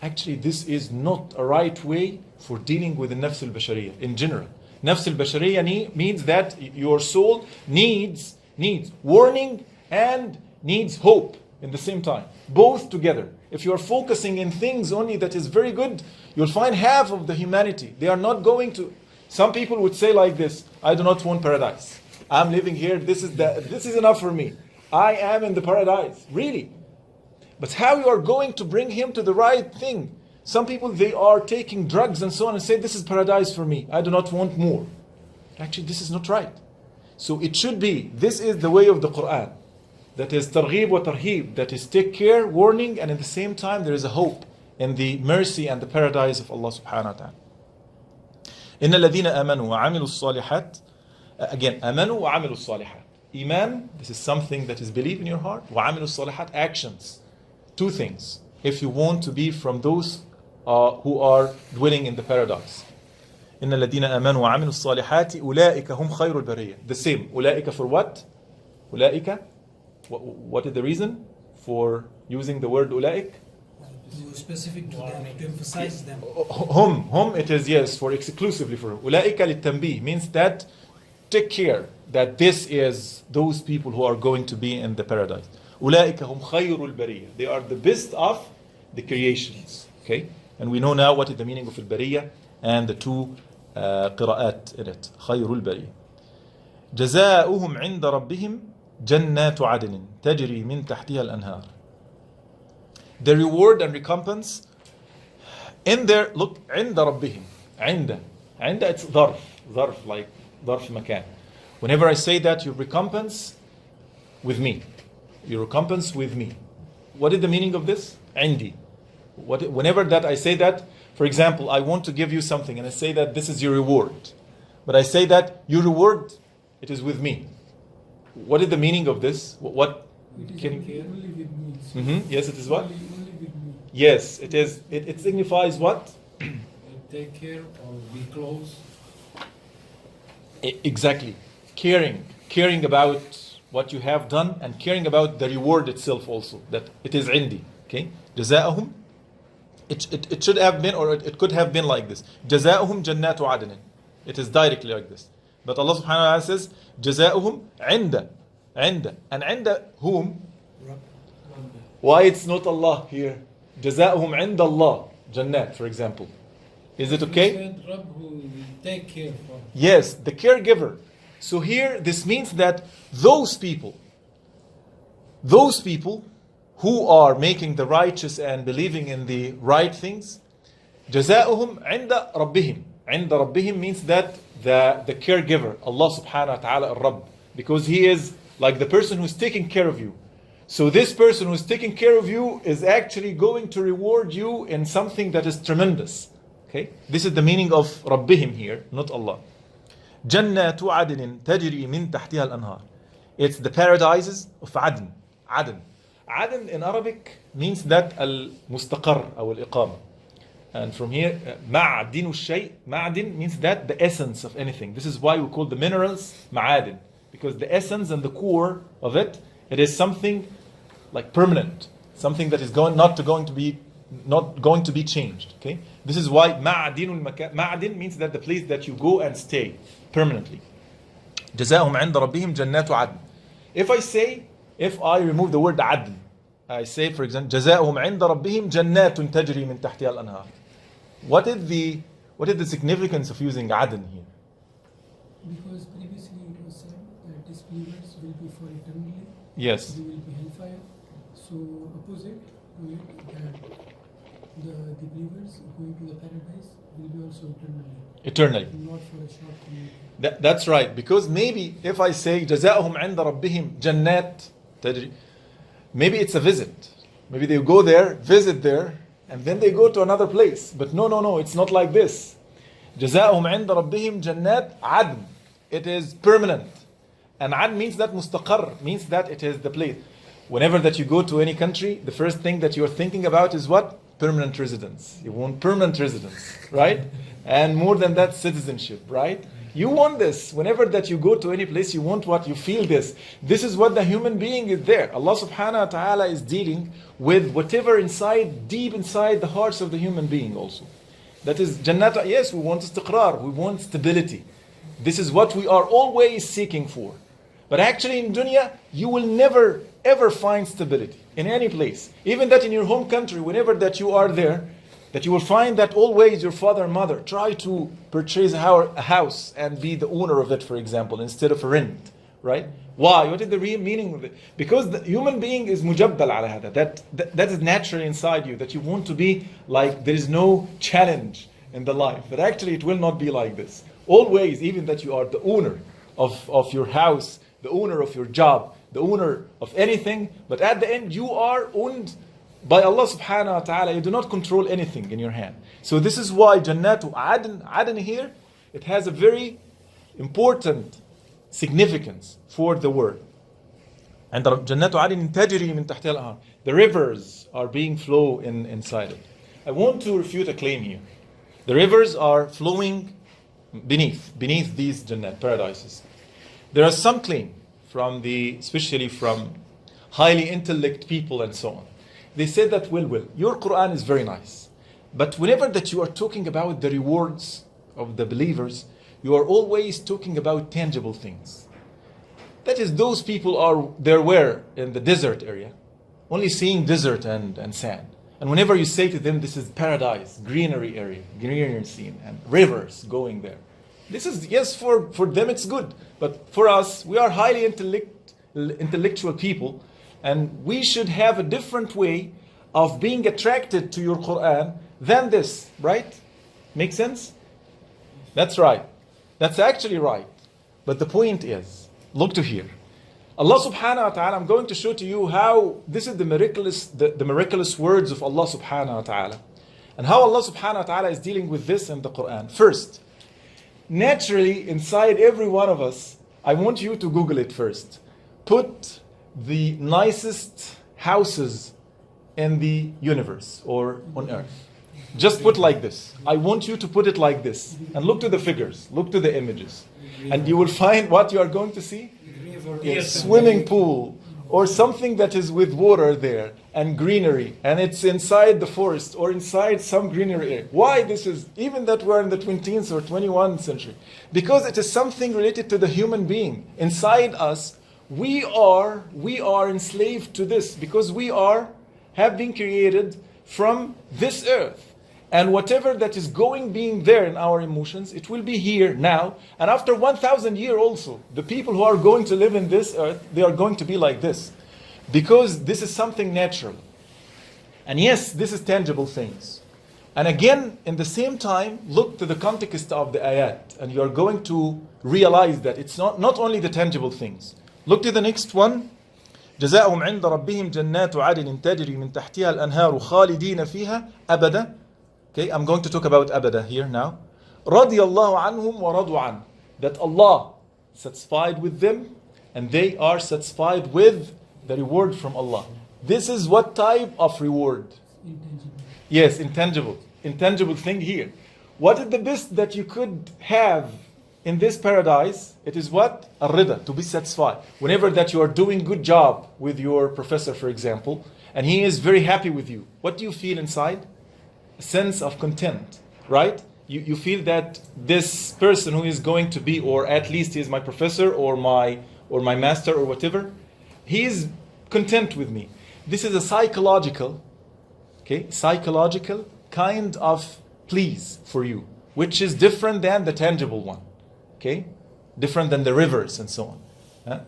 Actually, this is not a right way for dealing with the nafs al-bashariyah in general. Nafs al-bashariyah means that your soul needs warning and needs hope in the same time, both together. If you are focusing in things only that is very good, you'll find half of the humanity. They are not going to. Some people would say like this: I do not want paradise. I'm living here. This is enough for me. I am in the paradise. Really? But how you are going to bring him to the right thing? Some people, they are taking drugs and so on and say, this is paradise for me. I do not want more. Actually, this is not right. So it should be, this is the way of the Quran. That is targhib wa tarhib. That is take care, warning, and at the same time there is a hope in the mercy and the paradise of Allah subhanahu wa ta'ala. إِنَّ الَّذِينَ آمَنُوا وَعَمِلُوا الصَّالِحَاتِ. Again, آمَنُوا وَعَمِلُوا الصَّالِحَاتِ. Iman, this is something that is belief in your heart. وَعَمِلُوا الصَّالِحَاتِ, actions. Two things. If you want to be from those who are dwelling in the paradise. إِنَّ الَّذِينَ آمَنُوا وَعَمِلُوا الصَّالِحَاتِ أُولَٰئِكَ هُمْ خَيْرُ الْبَرِيَّةِ. The same. أُولَٰئِكَ for what? أُولَٰئِكَ. What is the reason for using the word أُولَٰئِكَ? Specific to them, to emphasize them. Hum, it is, yes, for exclusively for أُولَٰئِكَ لِلتَّنْبِيهِ, means that take care that this is those people who are going to be in the paradise. أُولَٰئِكَ هُمْ خَيْرُ الْبَرِيَّةِ. They are the best of the creations. Okay? And we know now what is the meaning of al-bariyah and the two qira'at in it. خَيْرُ الْبَرِيَّةِ. جَزَاؤُهُمْ عِنْدَ رَبِّهِمْ جَنَّاتُ عَدْنٍ تَجْرِي مِنْ تَحْتِهَا الْأَنْهَارِ. The reward and recompense in their, look, عِنْدَ رَبِّهِمْ. عِنْدَ it's ظرف, like ظرف مكان. Whenever I say that, you recompense with me. You recompense with me. What is the meaning of this? عندي. Whenever that I say that, for example, I want to give you something and I say that this is your reward. But I say that your reward, it is with me. What is the meaning of this? What It can is only with me. So Yes, it is what? Only with me. Yes, it is. It signifies what? Take care or be close. Exactly. Caring about what you have done and caring about the reward itself also. That it is عندي. Okay? جزاؤهم. It should have been, or it could have been like this. جزاؤهم جنات عدن. It is directly like this. But Allah subhanahu wa ta'ala says, جزاؤهم عند. And عند whom? Why it's not Allah here? جزاؤهم عند الله. Jannat, for example. Is it okay? You said Rabb who will take care for. Yes, the caregiver. So here, this means that those people who are making the righteous and believing in the right things, جزاؤهم عند ربهم. عند ربهم means that the caregiver, Allah subhanahu wa ta'ala al-Rabb, because He is like the person who's taking care of you. So this person who's taking care of you is actually going to reward you in something that is tremendous. Okay? This is the meaning of ربهم here, not Allah. جنات عدن تجري من تحتها الأنهار. It's the paradises of Adn. Adn. Adn in Arabic means that al-mustaqar or al-iqama. And from here, ma'adinu shay, ma'adin means that the essence of anything. This is why we call the minerals ma'adin. Because the essence and the core of it, it is something like permanent. Something that is not going to be changed. Okay? This is why ma'adin means that the place that you go and stay permanently. جزاهم عند ربهم جنات عدن. If I remove the word عدن, I say, for example, جزاؤهم عند ربهم جنات تجري من تحتها الأنهار. What is the significance of using عدن here? Because previously it was said that disbelievers will be for eternally. Yes. They will be hellfire. So opposite to it, that the believers going to the paradise will be also Eternally. not for a short period. That's right. Because maybe if I say جزاؤهم عند ربهم جنات تجري, maybe it's a visit. Maybe they go there, visit there, and then they go to another place. But no, it's not like this. جزاؤهم عند ربهم جنات عدن. It is permanent. And عدن means that mustaqar, means that it is the place. Whenever that you go to any country, the first thing that you're thinking about is what? Permanent residence. You want permanent residence, right? And more than that, citizenship, right? You want this. Whenever that you go to any place, you want what? You feel this. This is what the human being is there. Allah subhanahu wa ta'ala is dealing with whatever deep inside the hearts of the human being also. That is Jannat. Yes, we want istiqrar. We want stability. This is what we are always seeking for. But actually in dunya, you will never ever find stability in any place. Even that in your home country, whenever that you are there, that you will find that always your father and mother try to purchase a house and be the owner of it, for example, instead of a rent, right? Why? What is the real meaning of it? Because the human being is mujabbal ala hada. That is naturally inside you, that you want to be like there is no challenge in the life. But actually it will not be like this. Always, even that you are the owner of your house, the owner of your job, the owner of anything, but at the end you are owned by Allah subhanahu wa ta'ala. You do not control anything in your hand. So this is why Jannatu Adn here, it has a very important significance for the word. And Jannatu Adn tajri min tahtiha al-anhar. The rivers are being flow inside it. I want to refute a claim here. The rivers are flowing beneath these Jannat, paradises. There are some claim especially from highly intellect people and so on. They said that, well, your Quran is very nice. But whenever that you are talking about the rewards of the believers, you are always talking about tangible things. That is, those people were in the desert area, only seeing desert and sand. And whenever you say to them, this is paradise, greenery area, greenery scene, and rivers going there. This is, yes, for them it's good. But for us, we are highly intellectual people, and we should have a different way of being attracted to your Quran than this, right? Make sense? That's right. That's actually right. But the point is, look to here. Allah subhanahu wa ta'ala, I'm going to show to you how this is the miraculous words of Allah subhanahu wa ta'ala. And how Allah subhanahu wa ta'ala is dealing with this in the Quran. First, naturally, inside every one of us, I want you to Google it first. Put the nicest houses in the universe or on earth. Just put like this. I want you to put it like this. And look to the figures. Look to the images. And you will find what you are going to see. A swimming pool or something that is with water there and greenery, and it's inside the forest or inside some greenery area. Why this is, even that we're in the 20th or 21st century? Because it is something related to the human being. Inside us, we are enslaved to this, because we have been created from this earth. And whatever that is being there in our emotions, it will be here now. And after 1,000 years also, the people who are going to live in this earth, they are going to be like this. Because this is something natural. And yes, this is tangible things. And again, in the same time, look to the context of the ayat, and you are going to realize that it's not only the tangible things. Look to the next one. جزاؤهم عند ربهم جنات عدن تجري من تحتها الأنهار خالدين فيها أبدا. Okay, I'm going to talk about أبدا here now. رضي الله عنهم ورضوا عنه. That Allah satisfied with them, and they are satisfied with the reward from Allah. This is what type of reward? Intangible. Yes, intangible. Intangible thing here. What is the best that you could have in this paradise? It is what? Ar-rida, to be satisfied. Whenever that you are doing good job with your professor, for example, and he is very happy with you, what do you feel inside? A sense of content, right? You feel that this person who is going to be, or at least he is my professor or my master or whatever, he is content with me. This is a psychological kind of please for you, which is different than the tangible one. Okay? Different than the rivers and so on.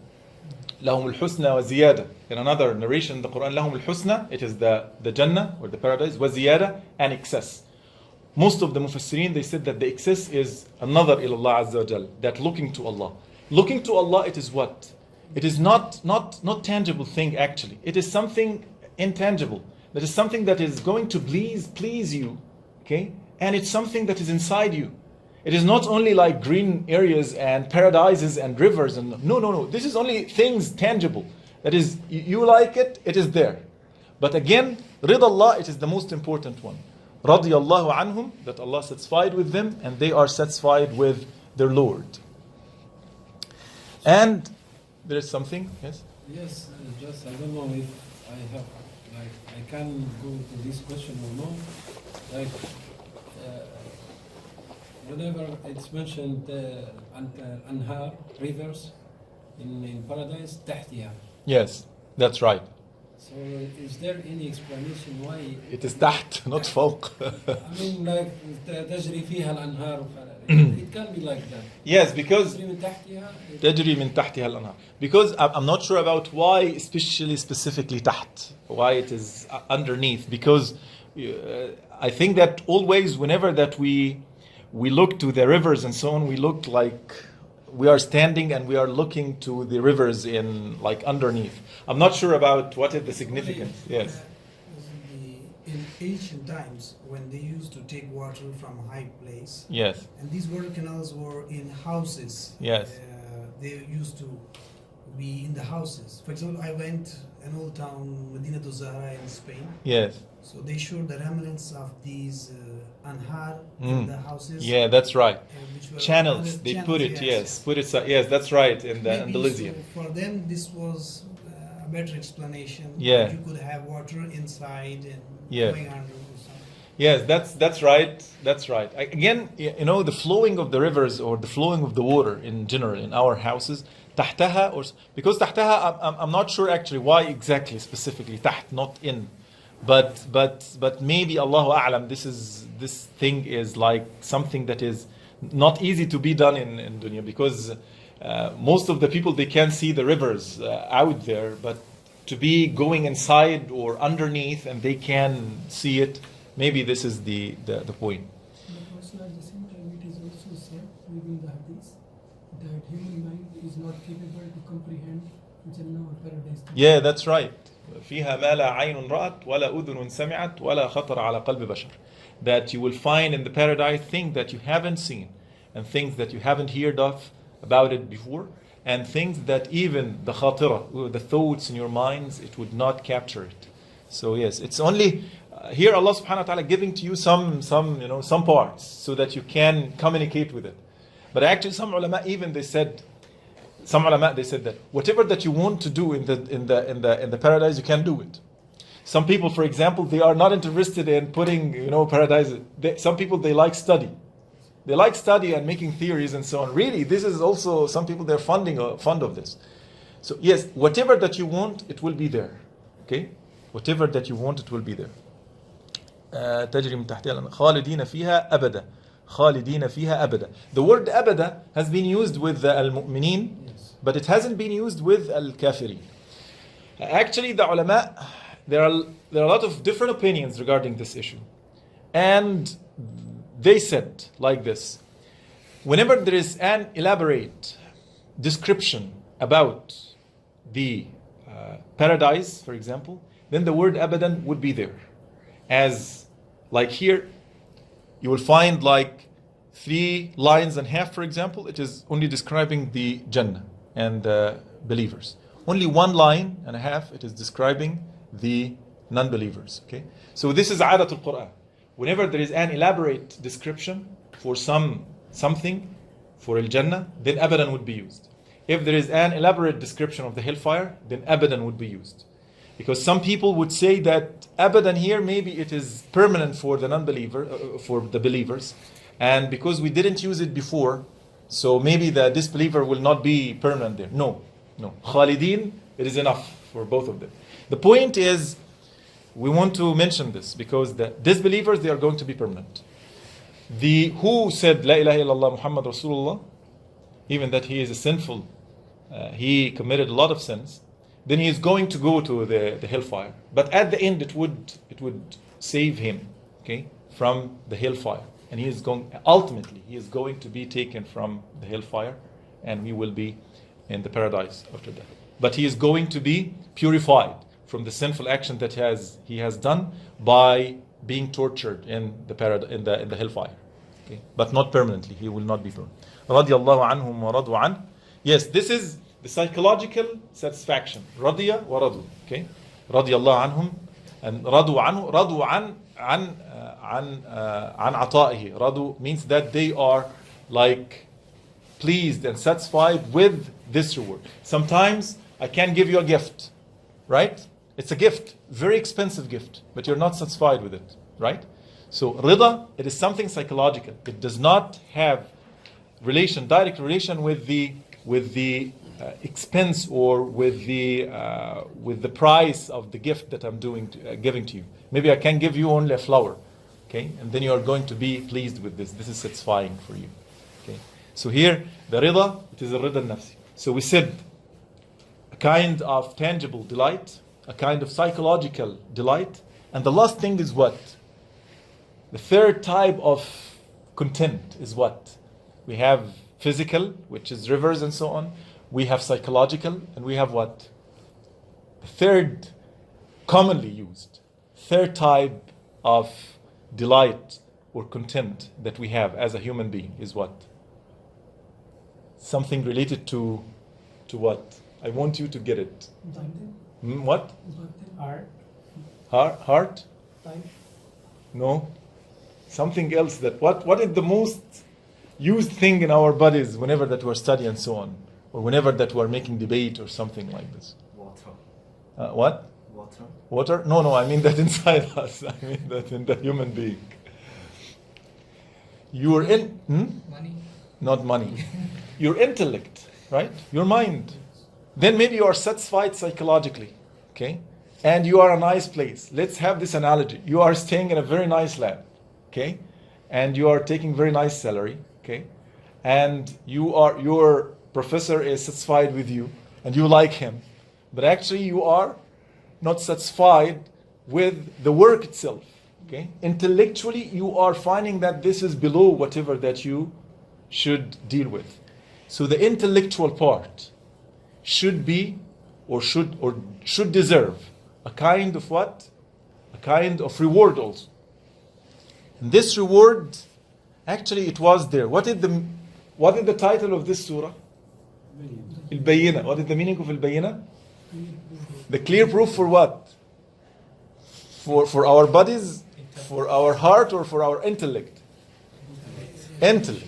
لهم الحسنى وزيادة. In another narration in the Quran, لهم الحسنى, it is the Jannah or the paradise, وزيادة, and excess. Most of the Mufassirin, they said that the excess is another ilallah Azza wa Jal, that looking to Allah. Looking to Allah, it is what? It is not tangible thing actually. It is something intangible. That is something that is going to please you. Okay? And it's something that is inside you. It is not only like green areas and paradises and rivers and no. This is only things tangible. That is, you like it, it is there. But again, Rida Allah, it is the most important one. Radiyallahu anhum, that Allah satisfied with them, and they are satisfied with their Lord. And there is something, yes? Yes, just I don't know if I have, like, I can go to this question or no. Like, whenever it's mentioned anhar, rivers in paradise, تحتها. Yes, that's right. So is there any explanation why It is تحت, not فوق. I mean, like تجري فيها الأنهار. It can be like that. Yes, because تجري من تحتها. تجري من تحتها الأنهار. Because I'm not sure about why specifically تحت, why it is underneath. Because I think that always whenever that we look to the rivers and so on, we look like we are standing and we are looking to the rivers in like underneath. I'm not sure about what is the significance. Yes. In ancient times, when they used to take water from a high place, Yes. and these water canals were in houses. Yes. They used to be in the houses. For example, I went an old town, Medina Zahra in Spain. Yes. So they showed the remnants of these anhar in the houses. Yeah, that's right. Which were Channels. They channels, put it. Yes. Put it. Yes, that's right. In the Maybe Andalusia. so for them, this was a better explanation. Yeah. You could have water inside and Yeah. going under or something. Yes, that's right. That's right. Again, you know, the flowing of the rivers or the flowing of the water in general in our houses, تحتها, or because تحتها, I'm not sure actually why exactly specifically تحت, not in, but maybe Allahu A'lam, this thing is like something that is not easy to be done in dunya, because most of the people, they can see the rivers out there, but to be going inside or underneath and they can see it, maybe this is the point. But also at the same time, it is also said within the hadith that human mind is not capable to comprehend Jannah or paradise. Yeah, that's right. فيها ما لا عين رأت ولا أذن سمعت ولا خطر على قلب بشر. That you will find in the paradise things that you haven't seen and things that you haven't heard of about it before, and things that even the khatira, the thoughts in your minds, it would not capture it. So yes, it's only here Allah subhanahu wa ta'ala giving to you some parts so that you can communicate with it. But actually some ulama they said that whatever that you want to do in the paradise, you can do it. Some people, for example, they are not interested in putting paradise. Some people, they like study. They like study and making theories and so on. Really, this is also, some people, they're fond of this. So yes, whatever that you want, it will be there. Okay? Whatever that you want, it will be there. تجري من تحتها خالدين فيها أبدا. خالدين فيها أبدا. The word أبدا has been used with al-mu'mineen, but it hasn't been used with al-kafirin. Actually, the ulama, there are a lot of different opinions regarding this issue. And they said like this: whenever there is an elaborate description about the paradise, for example, then the word abadan would be there. As like here, you will find like 3 lines and a half, for example, it is only describing the Jannah and the believers. Only 1 line and a half, it is describing the non-believers. Okay, so this is Adatul Quran. Whenever there is an elaborate description for something for Al-Jannah, then abadan would be used. If there is an elaborate description of the hellfire, then abadan would be used. Because some people would say that abadan here, maybe it is permanent for the non-believer, for the believers. And because we didn't use it before, so maybe the disbeliever will not be permanent there. No. Khalidin, it is enough for both of them. The point is, we want to mention this because the disbelievers, they are going to be permanent. The who said La ilaha illallah Muhammad Rasulullah, even that he is a sinful, he committed a lot of sins, then he is going to go to the hellfire. But at the end, it would save him, okay, from the hellfire. And he is ultimately going to be taken from the hellfire, and he will be in the paradise after that. But he is going to be purified from the sinful action that he has done by being tortured in the hellfire. Okay? But not permanently. He will not be permanent. Radiyallahu anhum wa radu an. Yes, this is the psychological satisfaction. Radiya wa radu. Okay? Radiyallahu anhum and radu anhu. Radu an ataihi. Radu means that they are like pleased and satisfied with this reward. Sometimes I can give you a gift, right? It's a gift, very expensive gift, but you're not satisfied with it, right? So rida, it is something psychological. It does not have direct relation with the expense or with the price of the gift that I'm giving to you. Maybe I can give you only a flower, okay, and then you are going to be pleased with this. This is satisfying for you, okay. So here the rida, it is a rida nafsi. So we said a kind of tangible delight, a kind of psychological delight, and the last thing is what? The third type of content is what? We have physical, which is rivers and so on. We have psychological, and we have what? The third commonly used, third type of delight or content that we have as a human being is what? Something related to what? I want you to get it. What? Heart? No. Something else that what is the most used thing in our bodies whenever that we're studying and so on, or whenever that we're making debate or something like this? Water. What? Water. Water? No, I mean that inside us. I mean that in the human being. You're in Money. not money. Your intellect, right? Your mind. Then maybe you are satisfied psychologically, okay? And you are a nice place. Let's have this analogy. You are staying in a very nice lab, okay? And you are taking very nice salary, okay? And your professor is satisfied with you and you like him. But actually you are not satisfied with the work itself, okay? Intellectually you are finding that this is below whatever that you should deal with. So the intellectual part should be or should deserve a kind of what? A kind of reward also. And this reward, actually it was there. What is the title of this surah? Al-Bainah. What is the meaning of Al-Bainah? The clear proof for what? For our bodies, for our heart, or for our intellect? Intellect.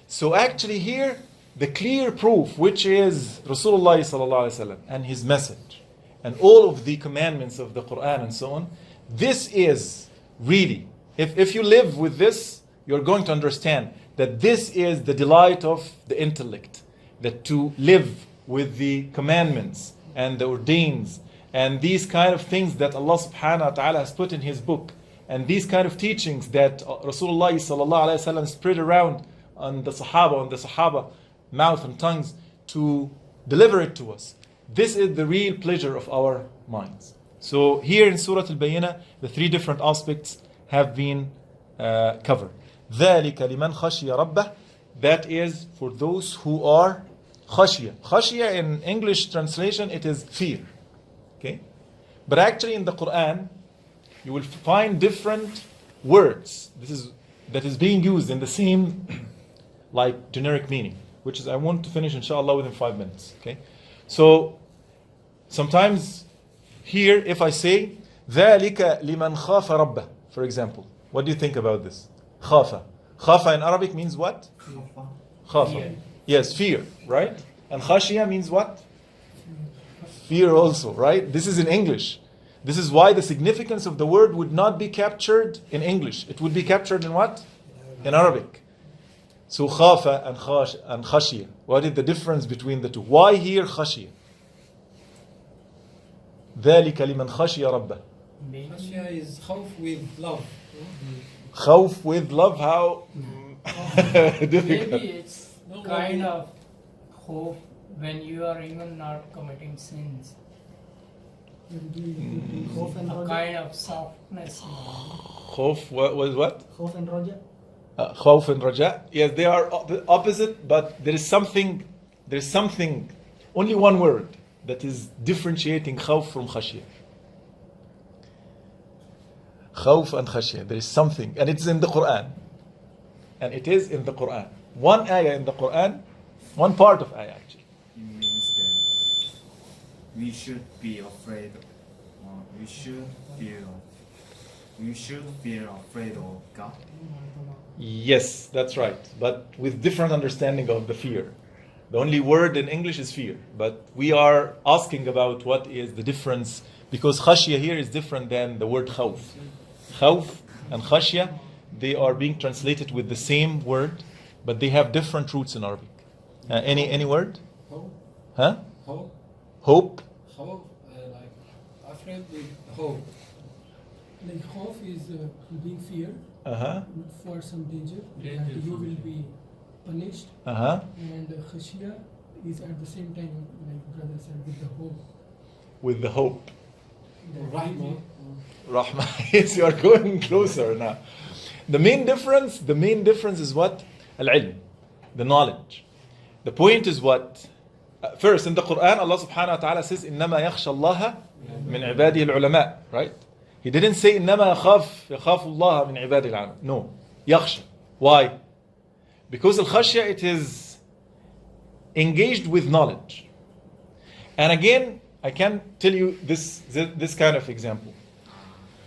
So actually here, the clear proof, which is Rasulullah sallallahu alaihi wasallam and his message, and all of the commandments of the Quran and so on, this is really, if you live with this, you're going to understand that this is the delight of the intellect, that to live with the commandments and the ordains and these kind of things that Allah subhanahu wa ta'ala has put in his book, and these kind of teachings that Rasulullah sallallahu alaihi wasallam spread around on the Sahaba mouth and tongues to deliver it to us. this is the real pleasure of our minds. So here in Surah Al-Bainah, the three different aspects have been covered. ذَلِكَ لِمَنْ خَشِيَ رَبَّهُ. That is for those who are khashiyah. Khashiyah in English translation, it is fear. Okay? But actually in the Quran, you will find different words. That is being used in the same like generic meaning, which is I want to finish inshallah within 5 minutes. Okay? So sometimes here if I say ذَلِكَ لِمَنْ خَافَ رَبَّهُ, for example, what do you think about this? Khafa. Khafa in Arabic means what? Khafa. Yes, fear, right? And khashiyah means what? Fear also, right? This is in English. This is why the significance of the word would not be captured in English. It would be captured in what? In Arabic. So khafa and khashiyah. What is the difference between the two? Why here khashiyah? ذَلِكَ لِمَنْ خَشِيَ رَبَّهُ. Khashya is khawf with love. Khawf with love, how difficult. Maybe it's kind of hope when you are even not committing sins. خوف and A Raja. kind of softness. Khawf, what was what? خوف and Raja. Khawf and raja. Yes, they are the opposite, but there is something, only one word that is differentiating khawf from khashiyah. Khawf and khashiyah. There is something, and it's in the Quran. And it is in the Quran. One ayah in the Quran, one part of ayah actually. It means that we should be afraid. We should feel afraid of God. Yes, that's right. But with different understanding of the fear. The only word in English is fear. But we are asking about what is the difference, because khashiyah here is different than the word khawf. Khawf and khashiyah, they are being translated with the same word, but they have different roots in Arabic. Any word? Hope. Huh? Hope. Hope? Hope, like afraid with hope. Like خوف is being feared Uh-huh. for some danger, Danger, that you will something. be punished, Uh-huh. and khashia is at the same time, like brother said, with the hope. With the hope. that Rahma. Rahmah. Yes, you are going closer now. The main difference is what? Al-ilm, the knowledge. The point is what? First, in the Quran, Allah subhanahu wa ta'ala says, إِنَّمَا يَخْشَى اللَّهَ مِنْ عِبَادِهِ الْعُلَمَاء. Right? He didn't say, إِنَّمَا يَخَافُ اللَّهَ مِنْ عِبَادِهِ الْعُلَمَاء. No. يَخْشَى. Why? Because al-khashya, it is engaged with knowledge. And again, I can tell you this kind of example.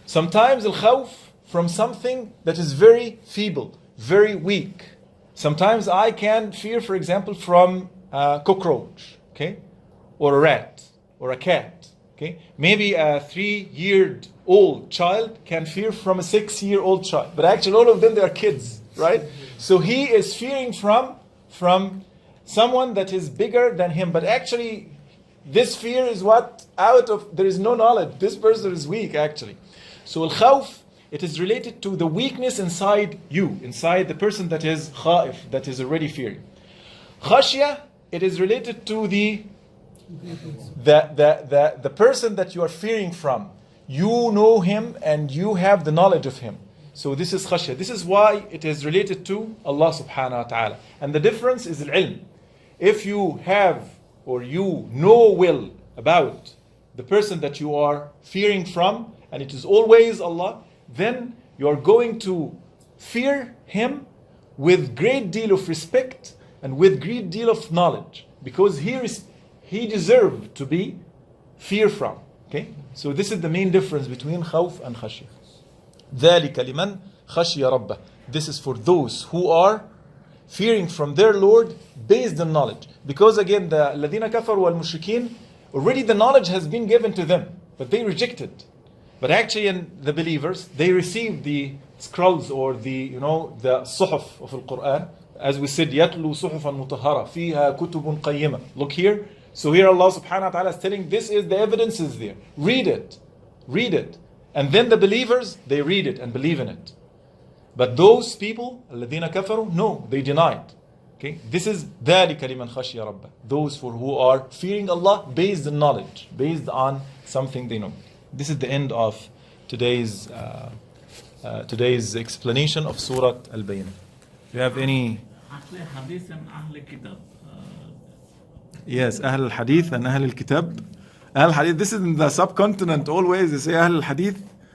Sometimes al-khawf from something that is very feeble, very weak. Sometimes I can fear, for example, from a cockroach, okay, or a rat, or a cat, okay. Maybe a 3-year-old child can fear from a 6-year-old child, but actually all of them, they are kids, right? So he is fearing from someone that is bigger than him, but actually this fear is what? There is no knowledge. This person is weak, actually. So al-khawf, it is related to the weakness inside you, inside the person that is khaif, that is already fearing. Khashya, it is related to the person that you are fearing from. You know him and you have the knowledge of him. So this is khashya. This is why it is related to Allah subhanahu wa ta'ala. And the difference is al-ilm. If you have or you know well about the person that you are fearing from, and it is always Allah, then you are going to fear him with great deal of respect and with great deal of knowledge, because he deserved to be feared from. Okay? So this is the main difference between khawf and khashya. ذَلِكَ لِمَنْ خَشِيَ رَبَّهُ. This is for those who are fearing from their Lord based on knowledge. Because again, the الَّذِينَ كَفَرُوا وَالْمُشْرِكِينَ, already the knowledge has been given to them, but they rejected. But actually in the believers, they received the scrolls or the suhuf of Al-Quraan. As we said, يَتْلُو صُحُفًا مُطَهَّرَةً فِيهَا كُتُبٌ قَيِّمَةٌ. Look here. So here Allah subhanahu wa ta'ala is telling, this is the evidence is there. Read it. Read it. And then the believers, they read it and believe in it. But those people, الَّذِينَ كَفَرُوا, no, they denied. Okay, this is ذَلِكَ لِمَنْ خَشِيَ رَبَّهُ. Those for who are fearing Allah based on knowledge, based on something they know. This is the end of today's explanation of Surat Al-Bainah. Do you have any? Actually, Hadith and Ahl Kitab. Yes, Ahl al-Hadith and Ahl al-Kitab. Ahl al-Hadith, this is in the subcontinent always, they say Ahl al-Hadith.